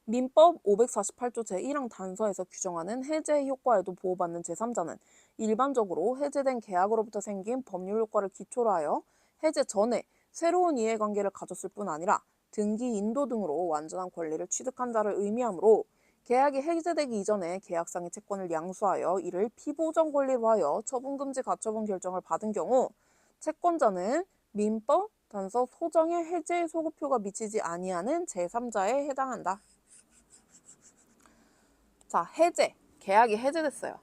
민법 548조 제1항 단서에서 규정하는 해제의 효과에도 보호받는 제3자는 일반적으로 해제된 계약으로부터 생긴 법률 효과를 기초로 하여 해제 전에 새로운 이해관계를 가졌을 뿐 아니라 등기, 인도 등으로 완전한 권리를 취득한 자를 의미하므로 계약이 해제되기 이전에 계약상의 채권을 양수하여 이를 피보전 권리로 하여 처분금지 가처분 결정을 받은 경우 채권자는 민법 단서 소정의 해제 소급효가 미치지 아니하는 제3자에 해당한다. 자, 해제. 계약이 해제됐어요.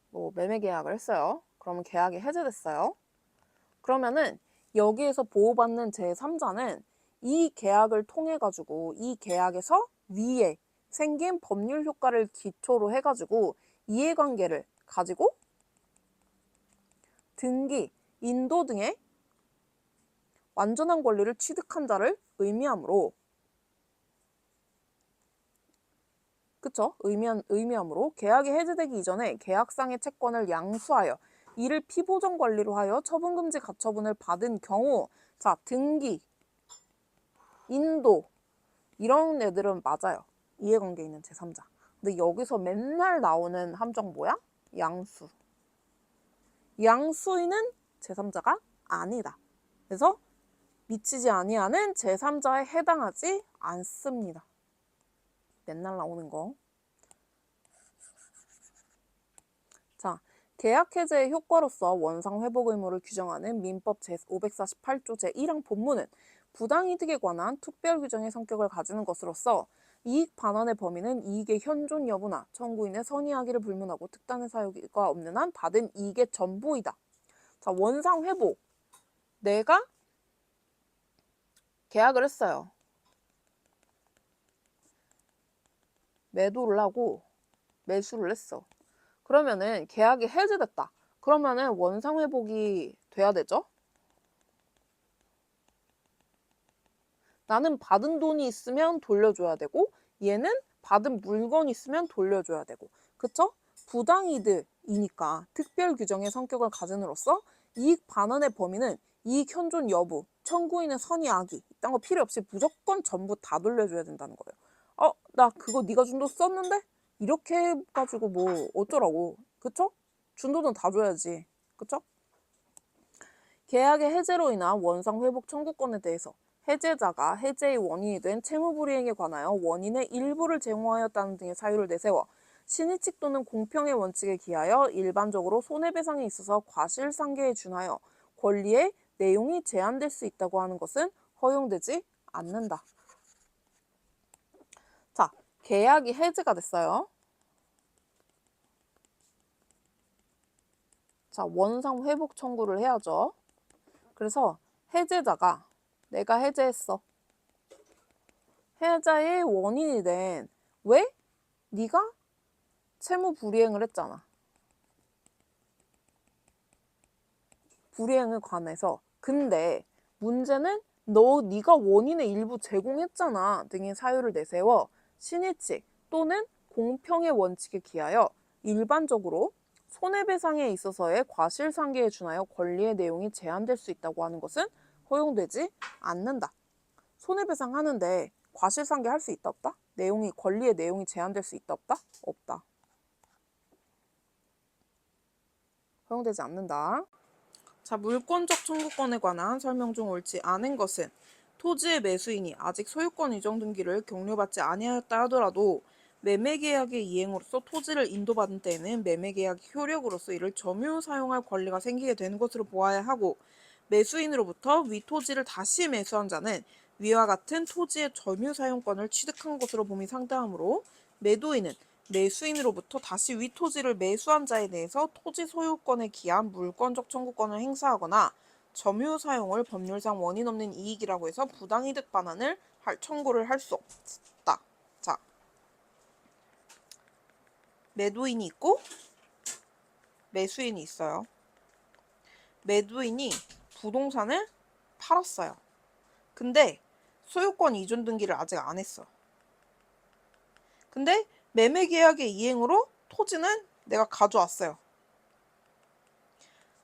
뭐 매매 계약을 했어요. 그러면 계약이 해제됐어요. 그러면은 여기에서 보호받는 제3자는 이 계약을 통해 가지고 이 계약에서 위에 생긴 법률 효과를 기초로 해 가지고 이해관계를 가지고 등기, 인도 등의 완전한 권리를 취득한 자를 의미하므로 그쵸? 의미하므로 계약이 해제되기 이전에 계약상의 채권을 양수하여 이를 피보전 권리로 하여 처분금지 가처분을 받은 경우 자, 등기, 인도 이런 애들은 맞아요. 이해관계 있는 제3자. 근데 여기서 맨날 나오는 함정 뭐야? 양수. 양수인은 제3자가 아니다. 그래서 미치지 아니하는 제3자에 해당하지 않습니다. 맨날 나오는 거. 자, 계약 해제의 효과로서 원상 회복 의무를 규정하는 민법 제548조 제1항 본문은 부당이득에 관한 특별 규정의 성격을 가지는 것으로서 이익 반환의 범위는 이익의 현존 여부나 청구인의 선의하기를 불문하고 특단의 사유가 없는 한 받은 이익의 전부이다. 자, 원상 회복. 내가 계약을 했어요. 매도를 하고 매수를 했어. 그러면은 계약이 해제됐다. 그러면은 원상 회복이 돼야 되죠? 나는 받은 돈이 있으면 돌려줘야 되고 얘는 받은 물건이 있으면 돌려줘야 되고 그쵸? 부당이득이니까 특별 규정의 성격을 가짐으로써 이익 반환의 범위는 이익 현존 여부, 청구인의 선의 악의 이딴 거 필요 없이 무조건 전부 다 돌려줘야 된다는 거예요. 나 그거 네가 준 돈 썼는데? 이렇게 해가지고 뭐 어쩌라고 그쵸? 준 돈은 다 줘야지 그쵸? 계약의 해제로 인한 원상 회복 청구권에 대해서 해제자가 해제의 원인이 된 채무불이행에 관하여 원인의 일부를 제공하였다는 등의 사유를 내세워 신의칙 또는 공평의 원칙에 기하여 일반적으로 손해배상에 있어서 과실상계에 준하여 권리의 내용이 제한될 수 있다고 하는 것은 허용되지 않는다. 자, 계약이 해제가 됐어요. 자, 원상 회복 청구를 해야죠. 그래서 해제자가 내가 해제했어. 해자의 원인이 된 왜? 네가 채무 불이행을 했잖아. 불이행에 관해서. 근데 문제는 네가 원인의 일부 제공했잖아 등의 사유를 내세워 신의칙 또는 공평의 원칙에 기하여 일반적으로 손해배상에 있어서의 과실상계에 준하여 권리의 내용이 제한될 수 있다고 하는 것은 허용되지 않는다. 손해배상 하는데 과실상계 할 수 있다 없다? 권리의 내용이 제한될 수 있다 없다? 없다. 허용되지 않는다. 자, 물권적 청구권에 관한 설명 중 옳지 않은 것은 토지의 매수인이 아직 소유권 이전 등기를 격려받지 아니하였다 하더라도 매매계약의 이행으로서 토지를 인도받은 때에는 매매계약의 효력으로서 이를 점유 사용할 권리가 생기게 되는 것으로 보아야 하고 매수인으로부터 위 토지를 다시 매수한 자는 위와 같은 토지의 점유 사용권을 취득한 것으로 봄이 상당하므로 매도인은 매수인으로부터 다시 위 토지를 매수한 자에 대해서 토지 소유권에 기한 물권적 청구권을 행사하거나 점유 사용을 법률상 원인 없는 이익이라고 해서 부당이득 반환을 청구를 할 수 없다. 자, 매도인이 있고 매수인이 있어요. 매도인이 부동산을 팔았어요. 근데 소유권 이전 등기를 아직 안 했어. 근데 매매 계약의 이행으로 토지는 내가 가져왔어요.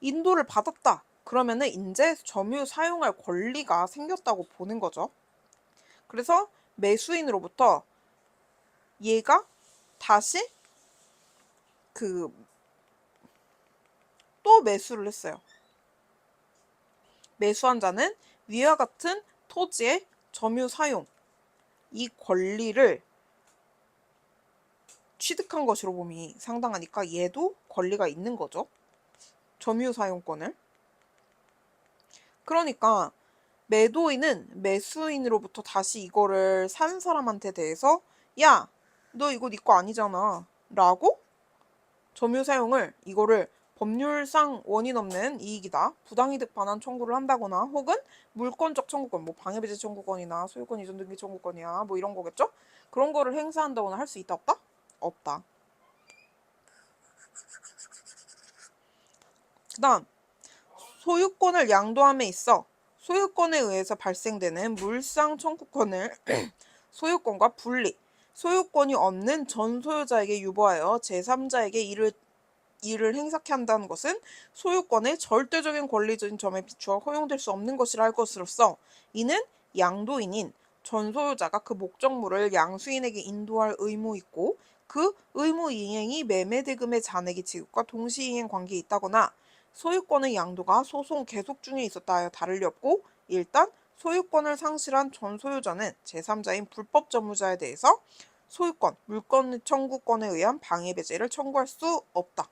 인도를 받았다. 그러면은 이제 점유 사용할 권리가 생겼다고 보는 거죠. 그래서 매수인으로부터 얘가 다시 또 매수를 했어요. 매수한 자는 위와 같은 토지의 점유 사용 이 권리를 취득한 것으로 봄이 상당하니까 얘도 권리가 있는 거죠. 점유 사용권을. 그러니까 매도인은 매수인으로부터 다시 이거를 산 사람한테 대해서 야, 너 이거 네 거 아니잖아 라고 점유 사용을 이거를 법률상 원인 없는 이익이다. 부당이득 반환 청구를 한다거나 혹은 물권적 청구권, 뭐 방해배제 청구권이나 소유권 이전 등기 청구권이야 뭐 이런 거겠죠? 그런 거를 행사한다거나 할 수 있다 없다? 없다. 그 다음 소유권을 양도함에 있어 소유권에 의해서 발생되는 물상 청구권을 소유권과 분리, 소유권이 없는 전 소유자에게 유보하여 제3자에게 이를 행사케 한다는 것은 소유권의 절대적인 권리적인 점에 비추어 허용될 수 없는 것이라 할 것으로서 이는 양도인인 전 소유자가 그 목적물을 양수인에게 인도할 의무 있고 그 의무 이행이 매매대금의 잔액의 지급과 동시이행 관계에 있다거나 소유권의 양도가 소송 계속 중에 있었다 하여 다를 리 없고 일단 소유권을 상실한 전 소유자는 제3자인 불법 점유자에 대해서 소유권, 물권 청구권에 의한 방해배제를 청구할 수 없다.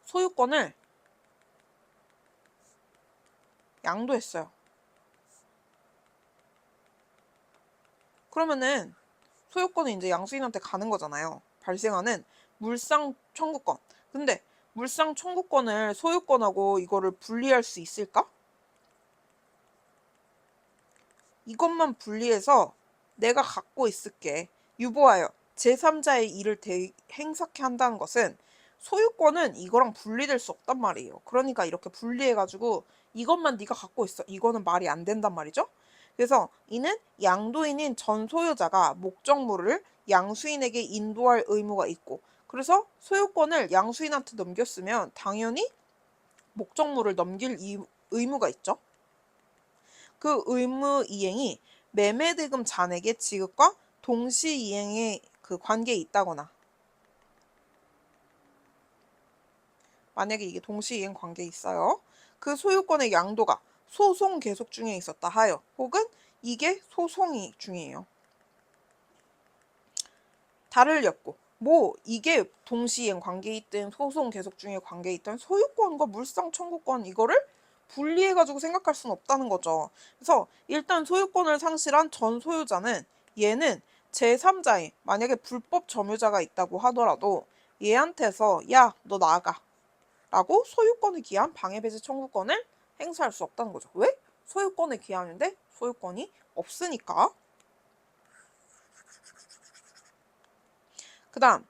소유권을 양도했어요. 그러면은 소유권은 이제 양수인한테 가는 거잖아요. 발생하는 물상 청구권. 근데 물상 청구권을 소유권하고 이거를 분리할 수 있을까? 이것만 분리해서 내가 갖고 있을게. 유보하여 제3자의 일을 행사케 한다는 것은 소유권은 이거랑 분리될 수 없단 말이에요. 그러니까 이렇게 분리해가지고 이것만 네가 갖고 있어. 이거는 말이 안 된단 말이죠. 그래서 이는 양도인인 전 소유자가 목적물을 양수인에게 인도할 의무가 있고 그래서 소유권을 양수인한테 넘겼으면 당연히 목적물을 넘길 의무가 있죠. 그 의무 이행이 매매대금 잔액의 지급과 동시 이행의 그 관계에 있다거나 만약에 이게 동시 이행 관계에 있어요. 그 소유권의 양도가 소송 계속 중에 있었다 하여 혹은 이게 소송이 중이에요. 다를 리 없고 뭐 이게 동시이행 관계에 있든 소송 계속 중에 관계에 있든 소유권과 물상 청구권 이거를 분리해가지고 생각할 수는 없다는 거죠. 그래서 일단 소유권을 상실한 전 소유자는 얘는 제3자인 만약에 불법 점유자가 있다고 하더라도 얘한테서 야, 너 나가 라고 소유권을 기한 방해배제 청구권을 행사할 수 없다는 거죠. 왜? 소유권을 기하는데 소유권이 없으니까. 그 다음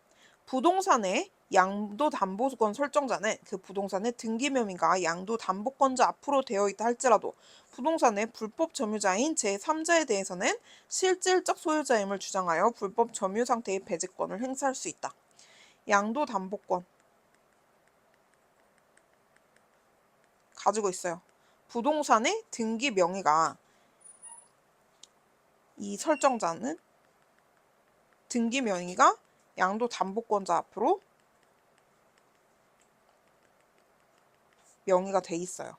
부동산의 양도담보권 설정자는 그 부동산의 등기명의가 양도담보권자 앞으로 되어 있다 할지라도 부동산의 불법 점유자인 제3자에 대해서는 실질적 소유자임을 주장하여 불법 점유 상태의 배제권을 행사할 수 있다. 양도담보권 가지고 있어요. 부동산의 등기명의가 이 설정자는 등기명의가 양도담보권자 앞으로 명의가 돼 있어요.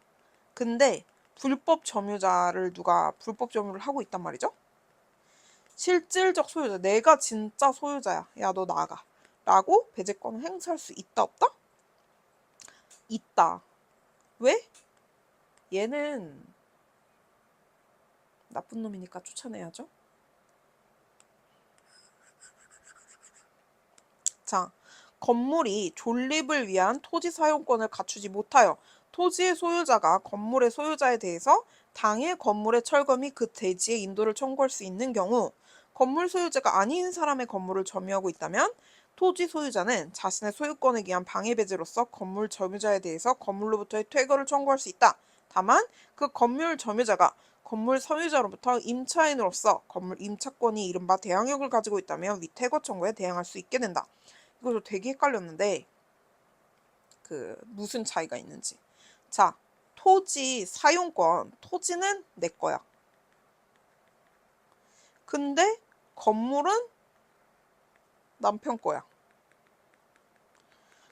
근데 불법 점유자를 누가 불법 점유를 하고 있단 말이죠? 실질적 소유자, 내가 진짜 소유자야. 야, 너 나가. 라고 배제권을 행사할 수 있다, 없다? 있다. 왜? 얘는 나쁜 놈이니까 쫓아내야죠. 자, 건물이 존립을 위한 토지 사용권을 갖추지 못하여 토지의 소유자가 건물의 소유자에 대해서 당해 건물의 철거 및 그 대지의 인도를 청구할 수 있는 경우 건물 소유자가 아닌 사람의 건물을 점유하고 있다면 토지 소유자는 자신의 소유권에 기한 방해배제로서 건물 점유자에 대해서 건물로부터의 퇴거를 청구할 수 있다. 다만 그 건물 점유자가 건물 소유자로부터 임차인으로서 건물 임차권이 이른바 대항력을 가지고 있다면 위 퇴거 청구에 대항할 수 있게 된다. 이거 저 되게 헷갈렸는데 무슨 차이가 있는지. 자, 토지 사용권, 토지는 내 거야. 근데 건물은 남편 거야.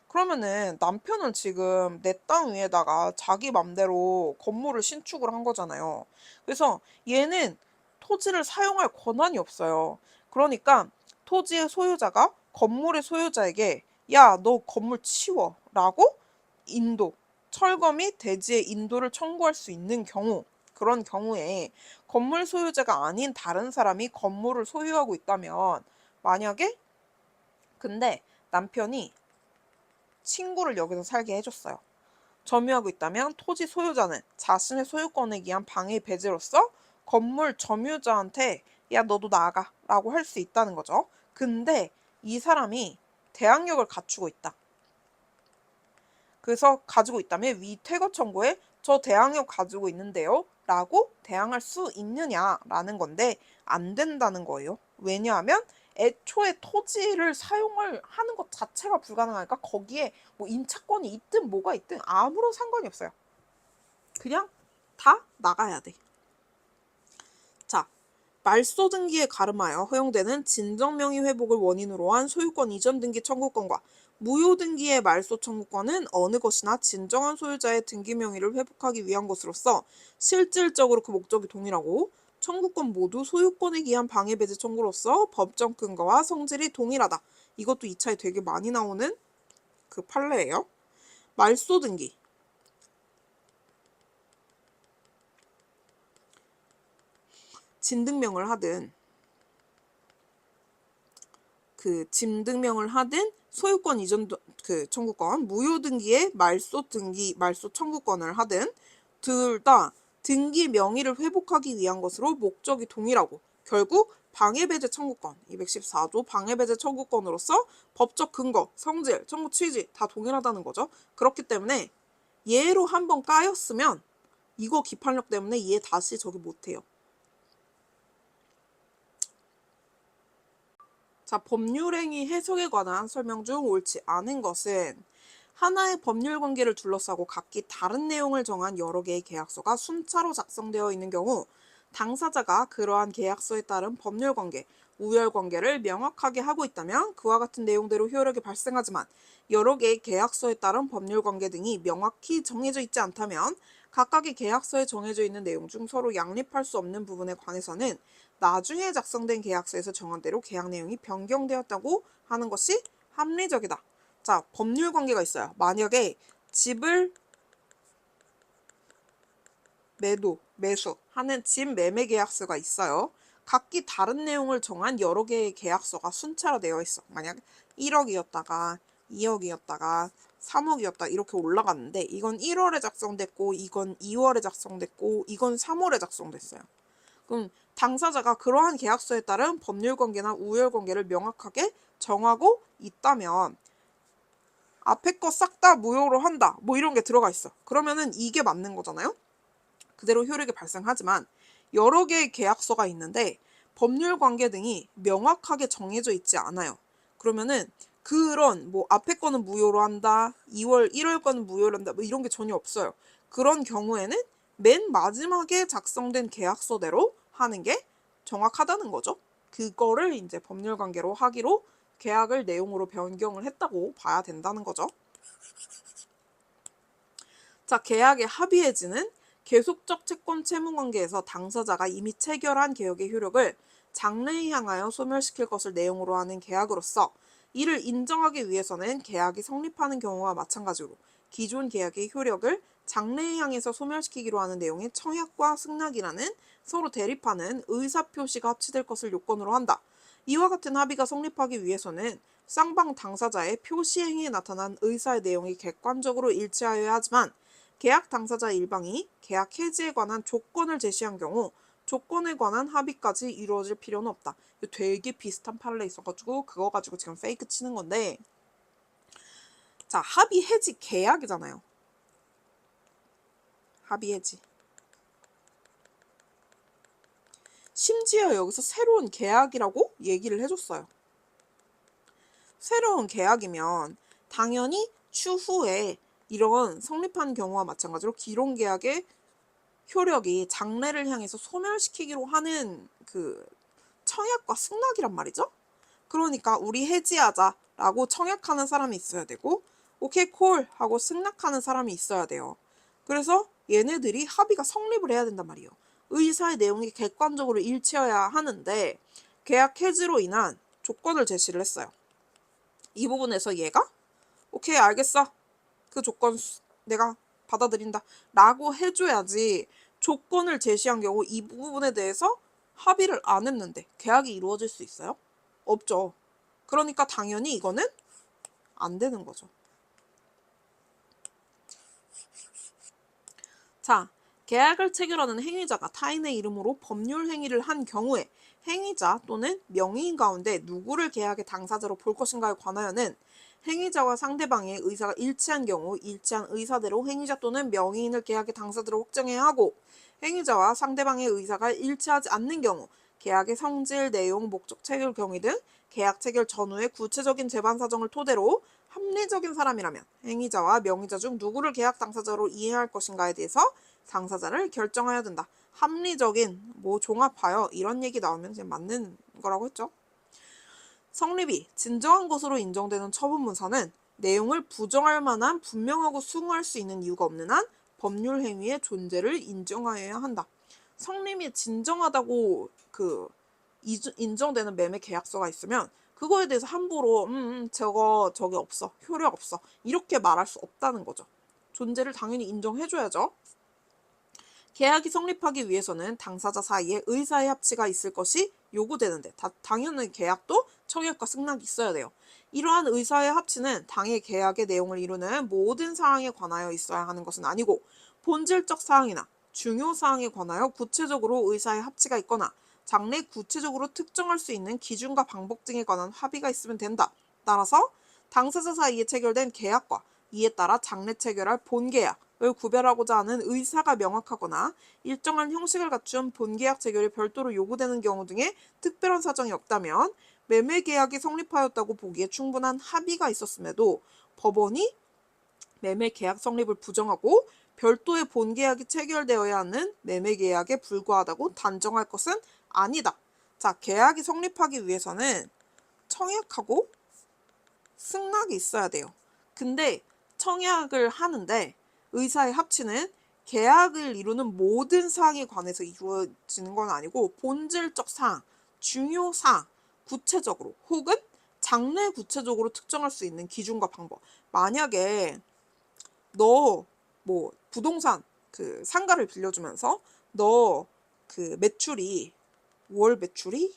그러면은 남편은 지금 내 땅 위에다가 자기 맘대로 건물을 신축을 한 거잖아요. 그래서 얘는 토지를 사용할 권한이 없어요. 그러니까 토지의 소유자가 건물의 소유자에게 야, 너 건물 치워 라고 인도, 철거 및 대지의 인도를 청구할 수 있는 경우, 그런 경우에 건물 소유자가 아닌 다른 사람이 건물을 소유하고 있다면, 만약에 근데 남편이 친구를 여기서 살게 해줬어요. 점유하고 있다면 토지 소유자는 자신의 소유권에 의한 방해 배제로서 건물 점유자한테 야, 너도 나가 라고 할 수 있다는 거죠. 근데 이 사람이 대항력을 갖추고 있다. 그래서 가지고 있다면 위 퇴거 청구에 저 대항력 가지고 있는데요 라고 대항할 수 있느냐라는 건데 안 된다는 거예요. 왜냐하면 애초에 토지를 사용을 하는 것 자체가 불가능하니까 거기에 뭐 임차권이 있든 뭐가 있든 아무런 상관이 없어요. 그냥 다 나가야 돼. 자, 말소 등기에 가름하여 허용되는 진정명의 회복을 원인으로 한 소유권 이전 등기 청구권과 무효 등기의 말소 청구권은 어느 것이나 진정한 소유자의 등기 명의를 회복하기 위한 것으로서 실질적으로 그 목적이 동일하고 청구권 모두 소유권에 기한 방해 배제 청구로서 법정 근거와 성질이 동일하다. 이것도 2차에 되게 많이 나오는 그 판례예요. 말소 등기. 진등명을 하든 짐등명을 하든 소유권 이전 청구권, 무효 등기의 말소 등기, 말소 청구권을 하든 둘 다 등기 명의를 회복하기 위한 것으로 목적이 동일하고 결국 방해배제 청구권, 214조 방해배제 청구권으로서 법적 근거, 성질, 청구 취지 다 동일하다는 거죠. 그렇기 때문에 얘로 한번 까였으면 이거 기판력 때문에 얘 다시 저기 못해요. 자, 법률행위 해석에 관한 설명 중 옳지 않은 것은 하나의 법률 관계를 둘러싸고 각기 다른 내용을 정한 여러 개의 계약서가 순차로 작성되어 있는 경우 당사자가 그러한 계약서에 따른 법률 관계, 우열 관계를 명확하게 하고 있다면 그와 같은 내용대로 효력이 발생하지만 여러 개의 계약서에 따른 법률 관계 등이 명확히 정해져 있지 않다면 각각의 계약서에 정해져 있는 내용 중 서로 양립할 수 없는 부분에 관해서는 나중에 작성된 계약서에서 정한 대로 계약 내용이 변경되었다고 하는 것이 합리적이다. 자, 법률 관계가 있어요. 만약에 집을 매수하는 집 매매 계약서가 있어요. 각기 다른 내용을 정한 여러 개의 계약서가 순차로 되어 있어. 만약 1억이었다가 2억이었다가 3억이었다 이렇게 올라갔는데 이건 1월에 작성됐고 이건 2월에 작성됐고 이건 3월에 작성됐어요. 그럼 당사자가 그러한 계약서에 따른 법률관계나 우열관계를 명확하게 정하고 있다면 앞에 거 싹 다 무효로 한다 뭐 이런 게 들어가 있어. 그러면은 이게 맞는 거잖아요. 그대로 효력이 발생하지만 여러 개의 계약서가 있는데 법률관계 등이 명확하게 정해져 있지 않아요. 그러면은 그런 뭐 앞에 거는 무효로 한다 1월 거는 무효로 한다 뭐 이런 게 전혀 없어요. 그런 경우에는 맨 마지막에 작성된 계약서대로 하는 게 정확하다는 거죠. 그거를 이제 법률관계로 하기로 계약을 내용으로 변경을 했다고 봐야 된다는 거죠. 자, 계약의 합의해지는 계속적 채권 채무관계에서 당사자가 이미 체결한 계약의 효력을 장래에 향하여 소멸시킬 것을 내용으로 하는 계약으로서 이를 인정하기 위해서는 계약이 성립하는 경우와 마찬가지로 기존 계약의 효력을 장래에 향해서 소멸시키기로 하는 내용의 청약과 승낙이라는 서로 대립하는 의사표시가 합치될 것을 요건으로 한다. 이와 같은 합의가 성립하기 위해서는 쌍방 당사자의 표시행위에 나타난 의사의 내용이 객관적으로 일치하여야 하지만 계약 당사자 일방이 계약 해지에 관한 조건을 제시한 경우 조건에 관한 합의까지 이루어질 필요는 없다. 되게 비슷한 판례 있어가지고 그거 가지고 지금 페이크 치는 건데 자, 합의 해지 계약이잖아요. 합의 해지. 심지어 여기서 새로운 계약이라고 얘기를 해줬어요. 새로운 계약이면 당연히 추후에 이런 성립한 경우와 마찬가지로 기론계약의 효력이 장래를 향해서 소멸시키기로 하는 그 청약과 승낙이란 말이죠. 그러니까 우리 해지하자라고 청약하는 사람이 있어야 되고 오케이 콜 하고 승낙하는 사람이 있어야 돼요. 그래서 얘네들이 합의가 성립을 해야 된단 말이에요. 의사의 내용이 객관적으로 일치해야 하는데 계약 해지로 인한 조건을 제시를 했어요. 이 부분에서 얘가 오케이 알겠어. 그 조건 내가 받아들인다 라고 해줘야지 조건을 제시한 경우 이 부분에 대해서 합의를 안 했는데 계약이 이루어질 수 있어요? 없죠. 그러니까 당연히 이거는 안 되는 거죠. 자, 계약을 체결하는 행위자가 타인의 이름으로 법률 행위를 한 경우에 행위자 또는 명의인 가운데 누구를 계약의 당사자로 볼 것인가에 관하여는 행위자와 상대방의 의사가 일치한 경우 일치한 의사대로 행위자 또는 명의인을 계약의 당사자로 확정해야 하고 행위자와 상대방의 의사가 일치하지 않는 경우 계약의 성질, 내용, 목적, 체결 경위 등 계약 체결 전후의 구체적인 재반 사정을 토대로 합리적인 사람이라면 행위자와 명의자 중 누구를 계약 당사자로 이해할 것인가에 대해서 당사자를 결정해야 된다. 합리적인, 종합하여 이런 얘기 나오면 그냥 맞는 거라고 했죠. 성립이 진정한 것으로 인정되는 처분문서는 내용을 부정할 만한 분명하고 숭고할 수 있는 이유가 없는 한 법률 행위의 존재를 인정하여야 한다. 성립이 진정하다고 인정되는 매매 계약서가 있으면 그거에 대해서 함부로 저기 없어. 효력 없어. 이렇게 말할 수 없다는 거죠. 존재를 당연히 인정해줘야죠. 계약이 성립하기 위해서는 당사자 사이에 의사의 합치가 있을 것이 요구되는데 당연히 계약도 청약과 승낙이 있어야 돼요. 이러한 의사의 합치는 당해 계약의 내용을 이루는 모든 사항에 관하여 있어야 하는 것은 아니고 본질적 사항이나 중요 사항에 관하여 구체적으로 의사의 합치가 있거나 장래 구체적으로 특정할 수 있는 기준과 방법 등에 관한 합의가 있으면 된다. 따라서 당사자 사이에 체결된 계약과 이에 따라 장래 체결할 본계약을 구별하고자 하는 의사가 명확하거나 일정한 형식을 갖춘 본계약 체결이 별도로 요구되는 경우 등의 특별한 사정이 없다면 매매계약이 성립하였다고 보기에 충분한 합의가 있었음에도 법원이 매매계약 성립을 부정하고 별도의 본계약이 체결되어야 하는 매매계약에 불과하다고 단정할 것은 아니다. 자, 계약이 성립하기 위해서는 청약하고 승낙이 있어야 돼요. 근데 청약을 하는데 의사의 합치는 계약을 이루는 모든 사항에 관해서 이루어지는 건 아니고 본질적 사항, 중요 사항, 구체적으로 혹은 장래 구체적으로 특정할 수 있는 기준과 방법. 만약에 너 부동산 상가를 빌려주면서 너 매출이 월 매출이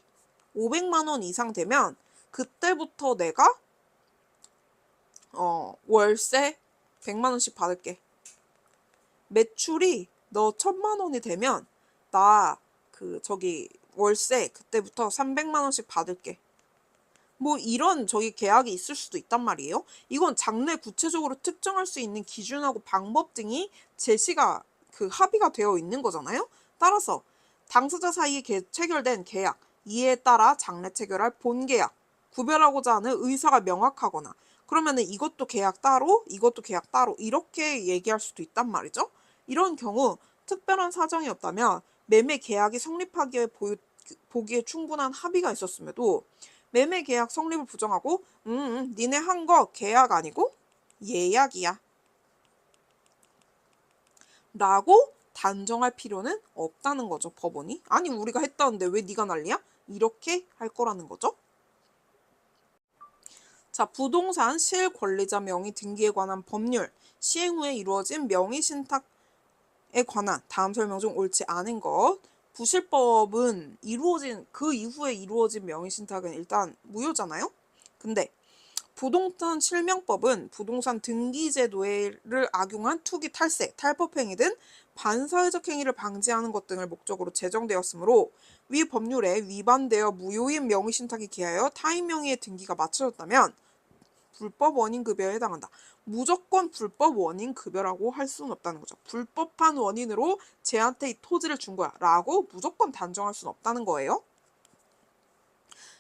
500만 원 이상 되면 그때부터 내가 월세 100만 원씩 받을게. 매출이 너 1000만 원이 되면 나 월세 그때부터 300만 원씩 받을게. 이런 계약이 있을 수도 있단 말이에요. 이건 장래 구체적으로 특정할 수 있는 기준하고 방법 등이 제시가 합의가 되어 있는 거잖아요. 따라서 당사자 사이에 체결된 계약, 이에 따라 장래 체결할 본계약, 구별하고자 하는 의사가 명확하거나 그러면은 이것도 계약 따로, 이것도 계약 따로 이렇게 얘기할 수도 있단 말이죠. 이런 경우 특별한 사정이 없다면 매매 계약이 성립하기에 보기에 충분한 합의가 있었음에도 매매 계약 성립을 부정하고 니네 한 거 계약 아니고 예약이야 라고 단정할 필요는 없다는 거죠. 법원이. 아니 우리가 했다는데 왜 네가 난리야? 이렇게 할 거라는 거죠. 자, 부동산 실권리자 명의 등기에 관한 법률, 시행 후에 이루어진 명의신탁에 관한 다음 설명 중 옳지 않은 것. 부실법은 그 이후에 이루어진 명의신탁은 일단 무효잖아요? 근데 부동산 실명법은 부동산 등기제도를 악용한 투기 탈세, 탈법행위 등 반사회적 행위를 방지하는 것 등을 목적으로 제정되었으므로 위 법률에 위반되어 무효인 명의신탁에 기하여 타인 명의의 등기가 맞춰졌다면 불법 원인급여에 해당한다. 무조건 불법 원인급여라고 할 수는 없다는 거죠. 불법한 원인으로 쟤한테 이 토지를 준 거야 라고 무조건 단정할 수는 없다는 거예요.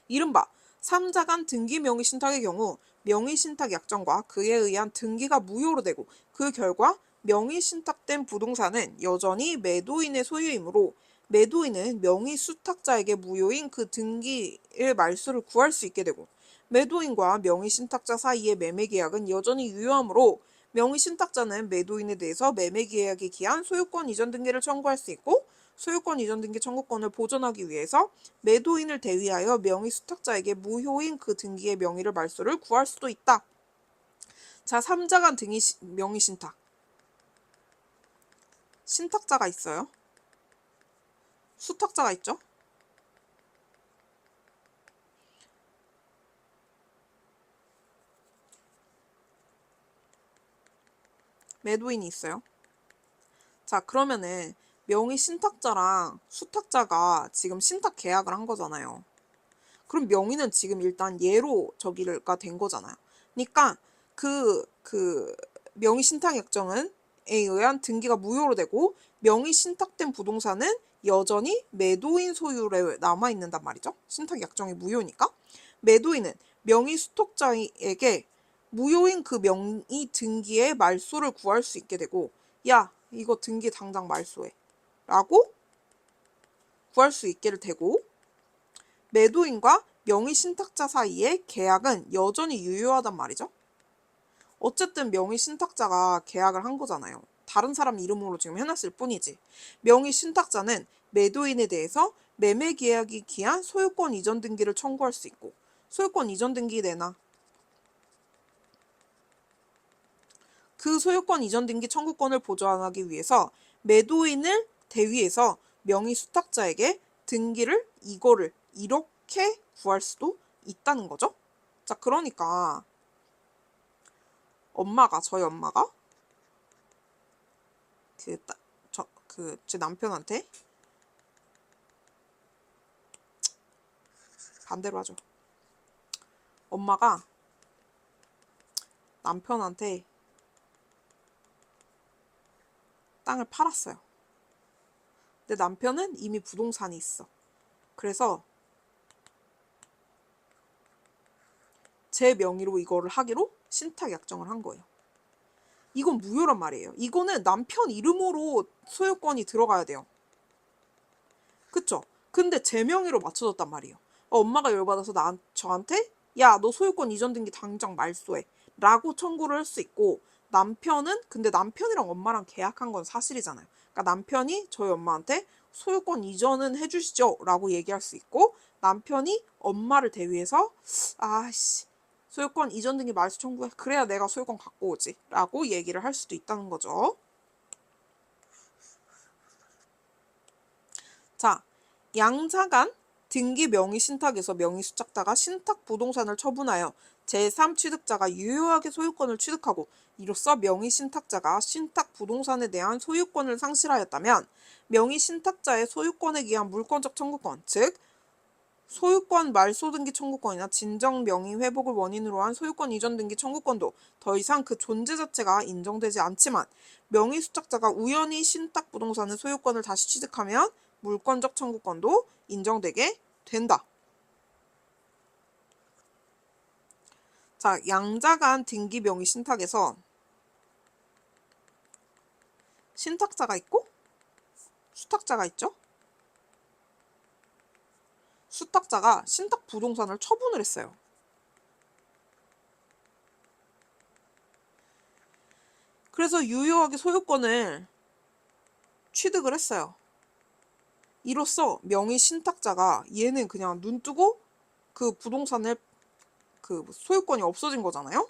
이른바 3자간 등기 명의신탁의 경우 명의신탁 약정과 그에 의한 등기가 무효로 되고 그 결과 명의신탁된 부동산은 여전히 매도인의 소유이므로 매도인은 명의수탁자에게 무효인 그 등기의 말소를 구할 수 있게 되고 매도인과 명의신탁자 사이의 매매계약은 여전히 유효하므로 명의신탁자는 매도인에 대해서 매매계약에 기한 소유권 이전 등기를 청구할 수 있고 소유권 이전 등기 청구권을 보존하기 위해서 매도인을 대위하여 명의수탁자에게 무효인 그 등기의 명의를 말소를 구할 수도 있다. 자, 3자간 등기 명의신탁. 신탁자가 있어요. 수탁자가 있죠. 매도인이 있어요. 자, 그러면은 명의신탁자랑 수탁자가 지금 신탁 계약을 한 거잖아요. 그럼 명의는 지금 일단 예로 저기가 된 거잖아요. 그러니까 그 명의신탁 약정은 에 의한 등기가 무효로 되고 명의신탁된 부동산은 여전히 매도인 소유로 남아있는단 말이죠. 신탁 약정이 무효니까. 매도인은 명의수탁자에게 무효인 그 명의 등기의 말소를 구할 수 있게 되고 야, 이거 등기 당장 말소해 라고 구할 수 있게 되고 매도인과 명의신탁자 사이의 계약은 여전히 유효하단 말이죠. 어쨌든 명의신탁자가 계약을 한 거잖아요. 다른 사람 이름으로 지금 해놨을 뿐이지. 명의신탁자는 매도인에 대해서 매매계약이 기한 소유권 이전 등기를 청구할 수 있고 소유권 이전 등기 내놔. 그 소유권 이전 등기 청구권을 보존하기 위해서 매도인을 대위해서 명의수탁자에게 등기를 이거를 이렇게 구할 수도 있다는 거죠. 자, 그러니까 저희 엄마가 제 남편한테 반대로 하죠. 엄마가 남편한테 땅을 팔았어요. 근데 남편은 이미 부동산이 있어. 그래서 제 명의로 이거를 하기로 신탁 약정을 한 거예요. 이건 무효란 말이에요. 이거는 남편 이름으로 소유권이 들어가야 돼요. 그쵸? 근데 제 명의로 맞춰졌단 말이에요. 엄마가 열받아서 저한테 야, 너 소유권 이전 등기 당장 말소해 라고 청구를 할 수 있고 근데 남편이랑 엄마랑 계약한 건 사실이잖아요. 그러니까 남편이 저희 엄마한테 소유권 이전은 해주시죠 라고 얘기할 수 있고 남편이 엄마를 대위해서 아씨 소유권 이전 등기 말소 청구해. 그래야 내가 소유권 갖고 오지 라고 얘기를 할 수도 있다는 거죠. 자, 양자간 등기 명의신탁에서 명의수탁자가 신탁 부동산을 처분하여 제3취득자가 유효하게 소유권을 취득하고 이로써 명의신탁자가 신탁 부동산에 대한 소유권을 상실하였다면 명의신탁자의 소유권에 기한 물권적 청구권, 즉 소유권 말소 등기 청구권이나 진정 명의 회복을 원인으로 한 소유권 이전 등기 청구권도 더 이상 그 존재 자체가 인정되지 않지만 명의수탁자가 우연히 신탁 부동산의 소유권을 다시 취득하면 물권적 청구권도 인정되게 된다. 자, 양자간 등기 명의 신탁에서 신탁자가 있고 수탁자가 있죠. 수탁자가 신탁 부동산을 처분을 했어요. 그래서 유효하게 소유권을 취득을 했어요. 이로써 명의 신탁자가 얘는 그냥 눈 뜨고 그 부동산을 그 소유권이 없어진 거잖아요.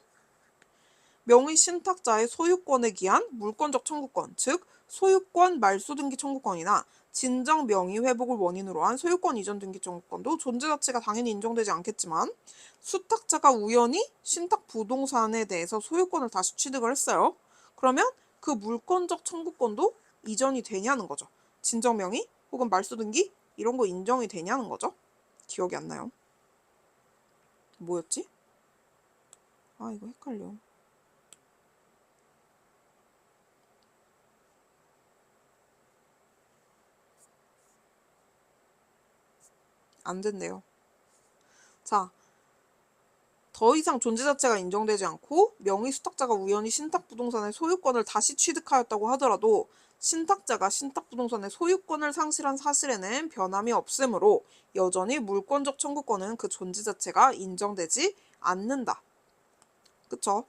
명의 신탁자의 소유권에 기한 물권적 청구권, 즉 소유권 말소 등기 청구권이나 진정 명의 회복을 원인으로 한 소유권 이전 등기 청구권도 존재 자체가 당연히 인정되지 않겠지만 수탁자가 우연히 신탁 부동산에 대해서 소유권을 다시 취득을 했어요. 그러면 그 물권적 청구권도 이전이 되냐는 거죠. 진정 명의 혹은 말소 등기 이런 거 인정이 되냐는 거죠. 기억이 안 나요. 뭐였지? 아, 이거 헷갈려. 안 된대요. 자, 더 이상 존재 자체가 인정되지 않고 명의 수탁자가 우연히 신탁부동산의 소유권을 다시 취득하였다고 하더라도 신탁자가 신탁부동산의 소유권을 상실한 사실에는 변함이 없으므로 여전히 물권적 청구권은 그 존재 자체가 인정되지 않는다. 그쵸?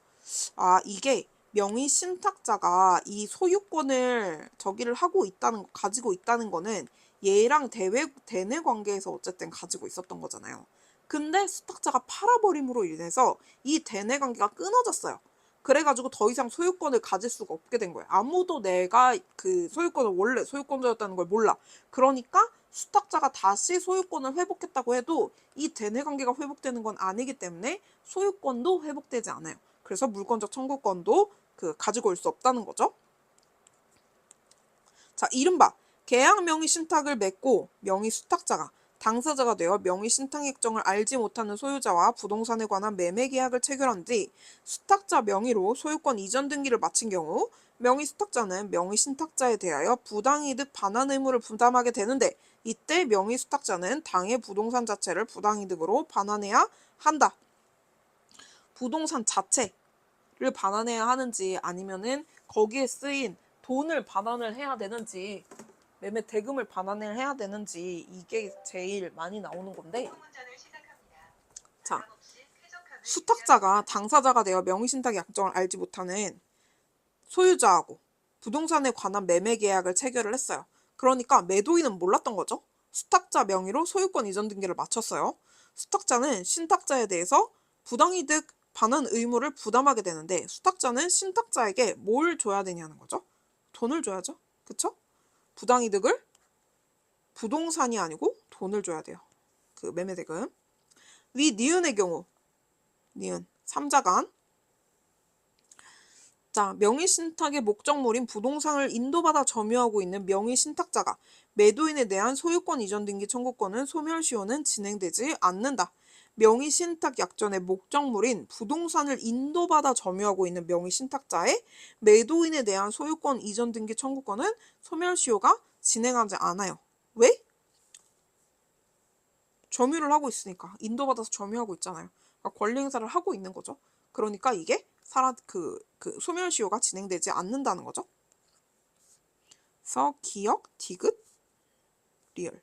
이게 명의 신탁자가 이 소유권을 가지고 있다는 거는 얘랑 대내 관계에서 어쨌든 가지고 있었던 거잖아요. 근데 수탁자가 팔아버림으로 인해서 이 대내 관계가 끊어졌어요. 그래가지고 더 이상 소유권을 가질 수가 없게 된 거예요. 아무도 내가 그 소유권을 원래 소유권자였다는 걸 몰라. 그러니까 수탁자가 다시 소유권을 회복했다고 해도 이 대내 관계가 회복되는 건 아니기 때문에 소유권도 회복되지 않아요. 그래서 물권적 청구권도 가지고 올 수 없다는 거죠. 자, 이른바 계약 명의 신탁을 맺고 명의 수탁자가 당사자가 되어 명의 신탁 액정을 알지 못하는 소유자와 부동산에 관한 매매 계약을 체결한 뒤 수탁자 명의로 소유권 이전 등기를 마친 경우 명의 수탁자는 명의 신탁자에 대하여 부당이득 반환 의무를 부담하게 되는데 이때 명의 수탁자는 당해 부동산 자체를 부당이득으로 반환해야 한다. 부동산 자체를 반환해야 하는지 아니면은 거기에 쓰인 돈을 반환을 해야 되는지 매매 대금을 반환을 해야 되는지 이게 제일 많이 나오는 건데 자, 수탁자가 당사자가 되어 명의신탁 약정을 알지 못하는 소유자하고 부동산에 관한 매매 계약을 체결을 했어요. 그러니까 매도인은 몰랐던 거죠. 수탁자 명의로 소유권 이전 등기를 마쳤어요. 수탁자는 신탁자에 대해서 부당이득 반환 의무를 부담하게 되는데 수탁자는 신탁자에게 뭘 줘야 되냐는 거죠. 돈을 줘야죠. 그쵸? 부당이득을 부동산이 아니고 돈을 줘야 돼요. 그 매매대금. 위 니은의 경우 니은 3자간 자, 명의신탁의 목적물인 부동산을 인도받아 점유하고 있는 명의신탁자가 매도인에 대한 소유권 이전 등기 청구권은 소멸시효는 진행되지 않는다. 명의신탁 약정의 목적물인 부동산을 인도받아 점유하고 있는 명의신탁자의 매도인에 대한 소유권 이전 등기 청구권은 소멸시효가 진행하지 않아요. 왜? 점유를 하고 있으니까. 인도받아서 점유하고 있잖아요. 그러니까 권리 행사를 하고 있는 거죠. 그러니까 이게 소멸시효가 진행되지 않는다는 거죠. 그래서 기역, 디귿, 리을.